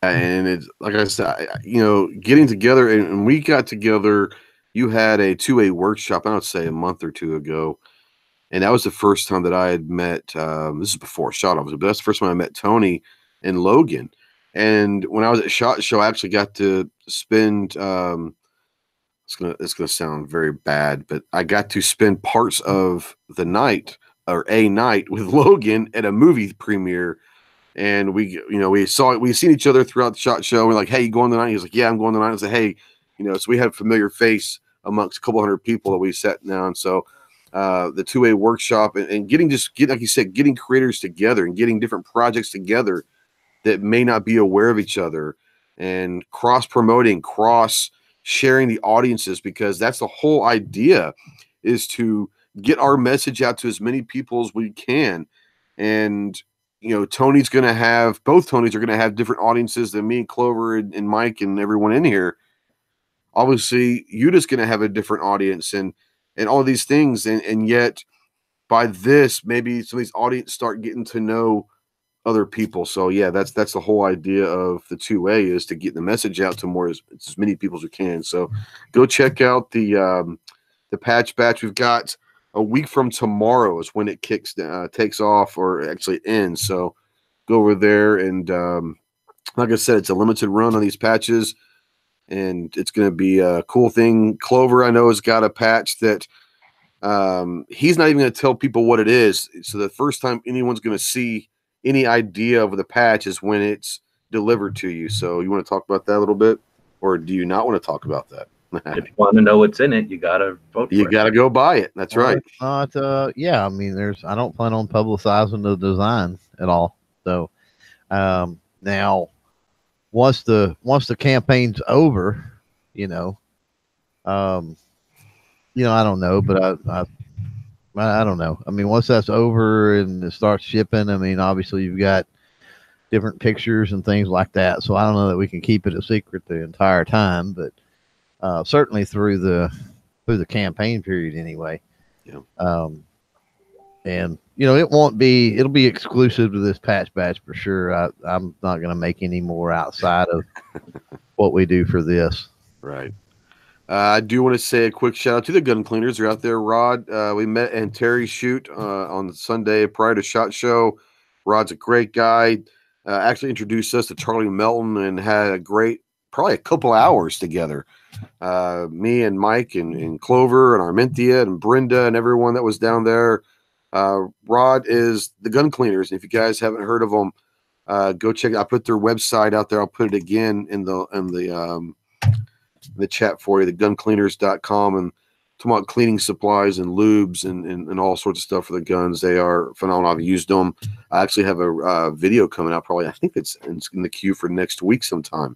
And it's like I said, getting together, and we got together. You had a 2A workshop, I would say a month or two ago, and that was the first time that I had met. This is before Shot Officer, but that's the first time I met Tony and Logan. And when I was at Shot Show, I actually got to spend it's gonna sound very bad, but I got to spend parts of the night or a night with Logan at a movie premiere. And we seen each other throughout the SHOT Show. We're like, hey, you going tonight? He's like, yeah, I'm going tonight. I said, hey, so we had a familiar face amongst a couple hundred people that we sat down. So the 2A workshop and getting like you said, getting creators together and getting different projects together that may not be aware of each other, and cross promoting, cross sharing the audiences, because that's the whole idea, is to get our message out to as many people as we can. And both Tonys are going to have different audiences than me and Clover and Mike and everyone in here. Obviously, Yuta's going to have a different audience and all these things. And yet by this, maybe some of these audience start getting to know other people. So yeah, that's the whole idea of the 2A, is to get the message out to as many people as we can. So go check out the patch batch. We've got a week from tomorrow is when it takes off, or actually ends. So go over there and like I said, it's a limited run on these patches, and it's going to be a cool thing. Clover, I know, has got a patch that he's not even going to tell people what it is. So the first time anyone's going to see any idea of the patch is when it's delivered to you. So you want to talk about that a little bit, or do you not want to talk about that? If you want to know what's in it, you gotta vote. You gotta go buy it. That's right. Yeah. I mean, I don't plan on publicizing the design at all. So now, once the campaign's over, I don't know, but I don't know. I mean, once that's over and it starts shipping, I mean, obviously you've got different pictures and things like that. So I don't know that we can keep it a secret the entire time, but certainly through the campaign period anyway. Yeah. And it'll be exclusive to this patch batch for sure. I'm not going to make any more outside of what we do for this. Right. I do want to say a quick shout out to the gun cleaners. They're out there. Rod, we met in Terry's shoot on Sunday prior to SHOT Show. Rod's a great guy. Actually introduced us to Charlie Melton and had probably a couple hours together. Me and Mike and Clover and Armentia and Brenda and everyone that was down there. Rod is the gun cleaners. If you guys haven't heard of them, go check it. I put their website out there. I'll put it again in the chat for you, the guncleaners.com, and talking about cleaning supplies and lubes and all sorts of stuff for the guns. They are phenomenal. I've used them. I actually have a video coming out probably. I think it's in the queue for next week sometime,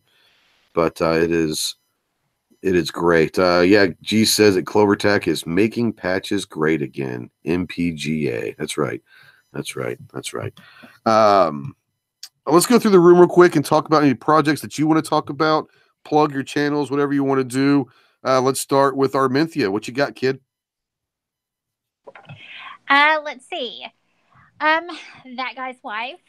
but it is great. Yeah, G says that Clover Tech is making patches great again. MPGA. That's right. Let's go through the room real quick and talk about any projects that you want to talk about. Plug your channels, whatever you want to do. Let's start with Armentia. What you got, kid? Let's see. That guy's wife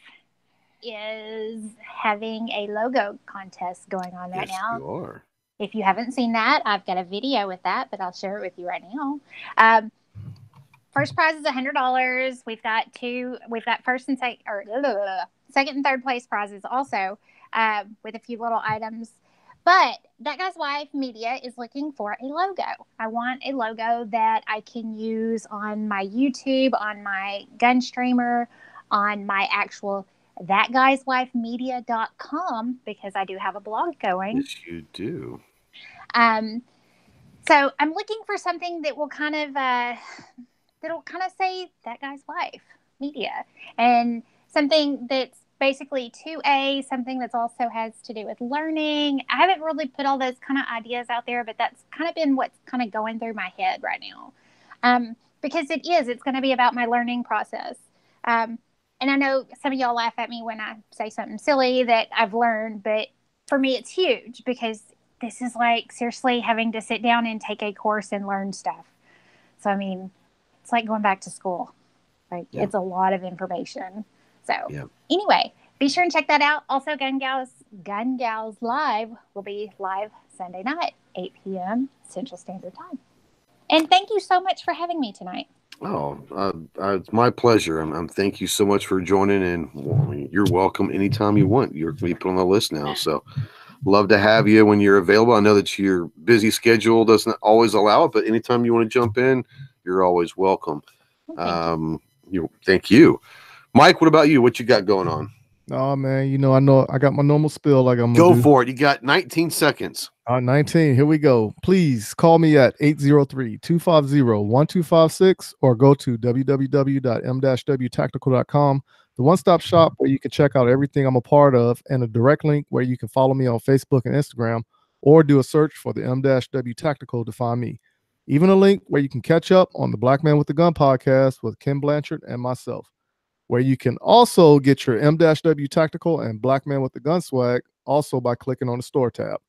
is having a logo contest going on right now. You are. If you haven't seen that, I've got a video with that, but I'll share it with you right now. First prize is $100. We've got first and second and third place prizes also, with a few little items. But That Guy's Wife Media is looking for a logo. I want a logo that I can use on my YouTube, on my GunStreamer, on my actual thatguyswifemedia.com, because I do have a blog going. Yes, you do. So I'm looking for something that will kind of say That Guy's Wife Media, and something that's basically 2A, something that's also has to do with learning. I haven't really put all those kind of ideas out there, but that's kind of been what's kind of going through my head right now. Because it's going to be about my learning process. And I know some of y'all laugh at me when I say something silly that I've learned, but for me, it's huge, because this is like seriously having to sit down and take a course and learn stuff. So, I mean, it's like going back to school. Like, It's a lot of information. So anyway, be sure and check that out. Also, Gun Gals Live will be live Sunday night, 8 p.m. Central Standard Time. And thank you so much for having me tonight. Oh, it's my pleasure. Thank you so much for joining, and you're welcome anytime you want. You're going to be put on the list now. So love to have you when you're available. I know that your busy schedule doesn't always allow it, but anytime you want to jump in, you're always welcome. Thank you. Mike, what about you? What you got going on? Oh man, I know I got my normal spill like I'm gonna go for it. You got 19 seconds. 19. Here we go. Please call me at 803-250-1256 or go to www.m-wtactical.com, the one-stop shop where you can check out everything I'm a part of, and a direct link where you can follow me on Facebook and Instagram, or do a search for the M-W Tactical to find me. Even a link where you can catch up on the Black Man with the Gun podcast with Ken Blanchard and myself, where you can also get your M-W Tactical and Black Man with the Gun swag also by clicking on the store tab.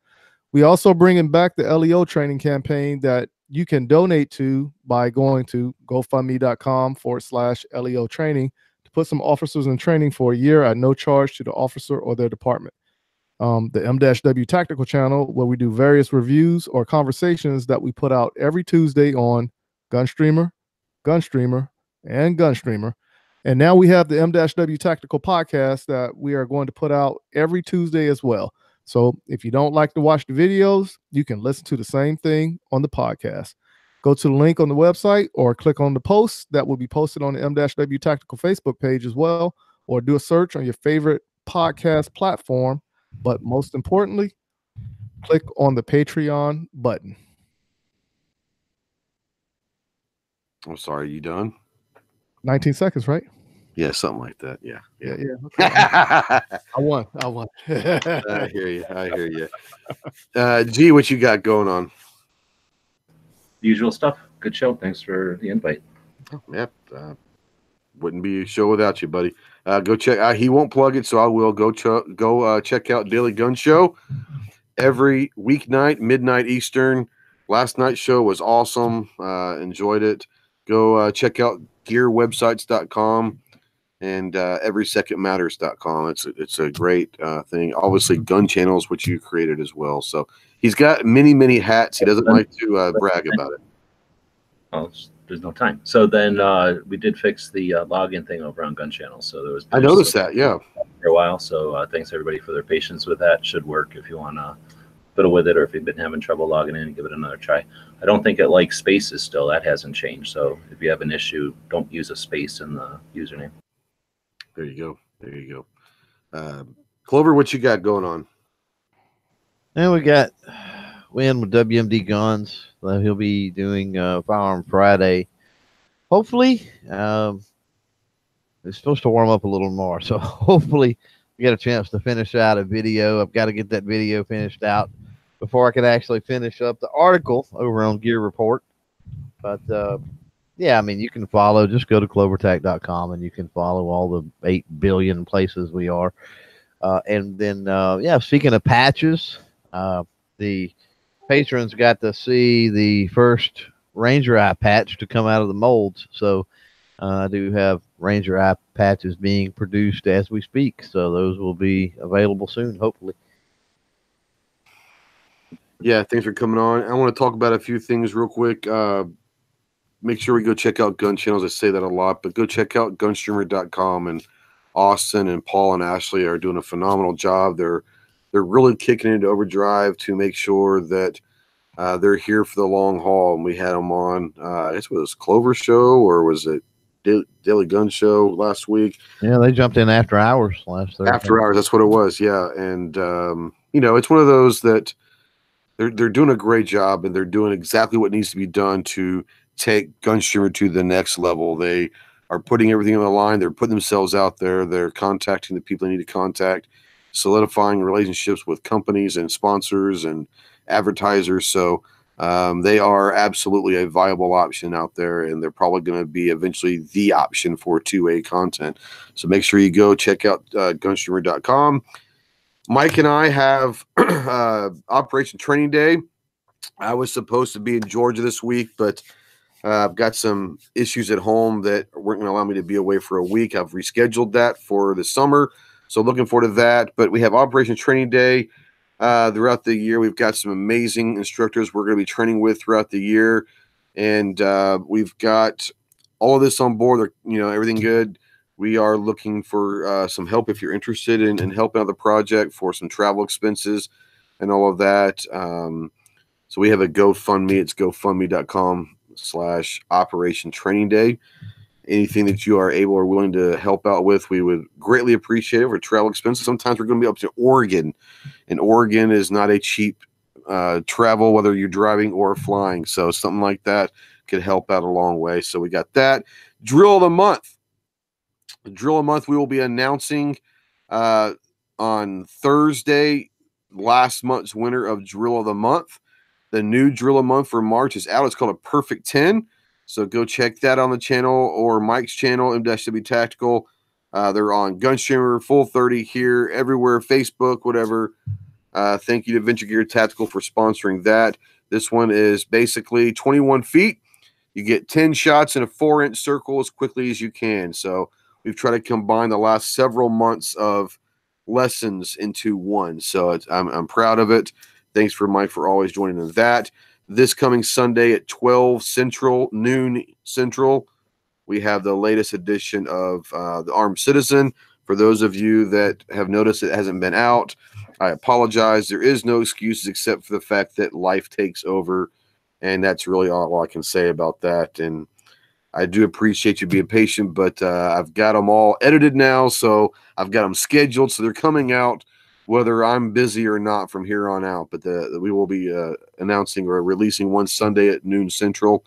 We also bringing back the LEO training campaign that you can donate to by going to gofundme.com/LEO training to put some officers in training for a year at no charge to the officer or their department. The M-W Tactical channel, where we do various reviews or conversations that we put out every Tuesday on GunStreamer, GunStreamer, and GunStreamer. And now we have the M-W Tactical podcast that we are going to put out every Tuesday as well. So if you don't like to watch the videos, you can listen to the same thing on the podcast. Go to the link on the website or click on the post that will be posted on the M-W Tactical Facebook page as well, or do a search on your favorite podcast platform. But most importantly, click on the Patreon button. I'm sorry, you done? 19 seconds, right? Yeah, something like that. Yeah. Okay. I won. I hear you. G, what you got going on? Usual stuff. Good show. Thanks for the invite. Yep. Wouldn't be a show without you, buddy. Go check. He won't plug it, so I will. Go check out Daily Gun Show every weeknight, midnight Eastern. Last night's show was awesome. Enjoyed it. Go check out gearwebsites.com. and everysecondmatters.com. It's a great thing. Obviously, GunChannels, which you created as well. So he's got many hats. He doesn't like to brag about it. Oh, there's no time. So then we did fix the login thing over on GunChannels. So there was. I noticed that. Yeah. For a while. So thanks everybody for their patience with that. Should work if you want to fiddle with it, or if you've been having trouble logging in, give it another try. I don't think it likes spaces still. That hasn't changed. So if you have an issue, don't use a space in the username. There you go. Clover, what you got going on? And we got Win with WMD Guns. He'll be doing Firearm Friday. Hopefully, it's supposed to warm up a little more. So hopefully we get a chance to finish out a video. I've got to get that video finished out before I can actually finish up the article over on Gear Report. But yeah, I mean, you can follow, just go to clovertac.com and you can follow all the 8 billion places we are. And then, yeah, speaking of patches, the patrons got to see the first Ranger Eye patch to come out of the molds. So I do have Ranger Eye patches being produced as we speak. So those will be available soon, hopefully. Yeah, thanks for coming on. I want to talk about a few things real quick. Make sure we go check out GunChannels. I say that a lot, but go check out GunStreamer.com. And Austin and Paul and Ashley are doing a phenomenal job. They're really kicking into overdrive to make sure that they're here for the long haul. And we had them on, I guess it was Clover Show, or was it Daily Gun Show last week? Yeah, they jumped in after hours last Thursday. After hours, that's what it was. Yeah, and it's one of those that they're doing a great job, and they're doing exactly what needs to be done to take GunStreamer to the next level. They are putting everything on the line. They're putting themselves out there. They're contacting the people they need to contact, solidifying relationships with companies and sponsors and advertisers. So they are absolutely a viable option out there, and they're probably going to be eventually the option for 2A content. So make sure you go check out GunStreamer.com. Mike and I have Operation Training Day. I was supposed to be in Georgia this week, but I've got some issues at home that weren't going to allow me to be away for a week. I've rescheduled that for the summer, so looking forward to that. But we have Operation Training Day throughout the year. We've got some amazing instructors we're going to be training with throughout the year, and we've got all of this on board. Everything good. We are looking for some help if you're interested in helping out the project for some travel expenses. and all of that. So we have a GoFundMe. It's gofundme.com/Operation Training Day. Anything that you are able or willing to help out with, we would greatly appreciate it for travel expenses. Sometimes we're going to be up to Oregon, and Oregon is not a cheap travel, whether you're driving or flying. So something like that could help out a long way. So we got that. Drill of the month. The drill of the month we will be announcing on Thursday, last month's winner of Drill of the Month. The new Drill of the Month for March is out. It's called a Perfect 10. So go check that on the channel or Mike's channel, M-W Tactical. They're on GunStreamer, Full 30 here, everywhere, Facebook, whatever. Thank you to Venture Gear Tactical for sponsoring that. This one is basically 21 feet. You get 10 shots in a 4-inch circle as quickly as you can. So we've tried to combine the last several months of lessons into one. So I'm proud of it. Thanks for Mike for always joining in that. This coming Sunday at 12 Central, noon Central, we have the latest edition of the Armed Citizen. For those of you that have noticed it hasn't been out, I apologize. There is no excuses except for the fact that life takes over, and that's really all I can say about that. And I do appreciate you being patient, but I've got them all edited now, so I've got them scheduled, so they're coming out whether I'm busy or not from here on out. But we will be announcing or releasing one Sunday at noon Central,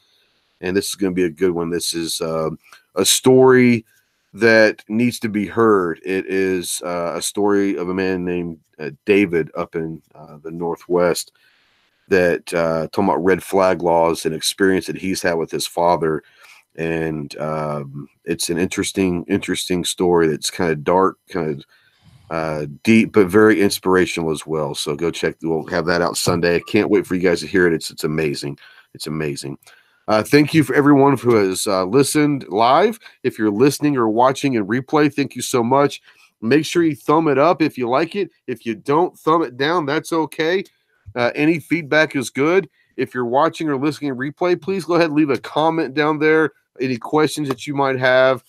and this is going to be a good one. This is a story that needs to be heard. It is a story of a man named David up in the Northwest that talking about red flag laws and experience that he's had with his father. And it's an interesting story that's kind of dark, kind of deep, but very inspirational as well. So go check. We'll have that out Sunday. I can't wait for you guys to hear it. It's amazing. It's amazing. Thank you for everyone who has listened live. If you're listening or watching in replay, thank you so much. Make sure you thumb it up if you like it. If you don't, thumb it down. That's okay. Any feedback is good. If you're watching or listening in replay, please go ahead and leave a comment down there. Any questions that you might have,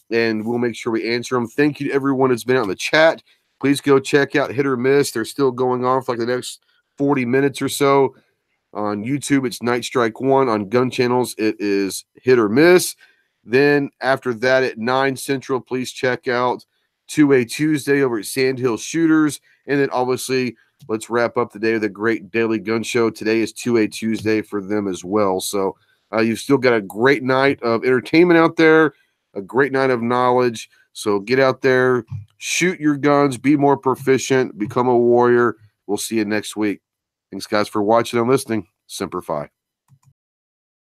and we'll make sure we answer them. Thank you to everyone that's been out in the chat. Please go check out Hit or Miss. They're still going on for like the next 40 minutes or so. On YouTube, it's Night Strike 1. On GunChannels, it is Hit or Miss. Then after that at 9 Central, please check out 2A Tuesday over at Sandhill Shooters. And then obviously, let's wrap up the day with a great daily gun show. Today is 2A Tuesday for them as well. So you've still got a great night of entertainment out there, a great night of knowledge. So get out there, shoot your guns, be more proficient, become a warrior. We'll see you next week. Thanks, guys, for watching and listening. Semper Fi.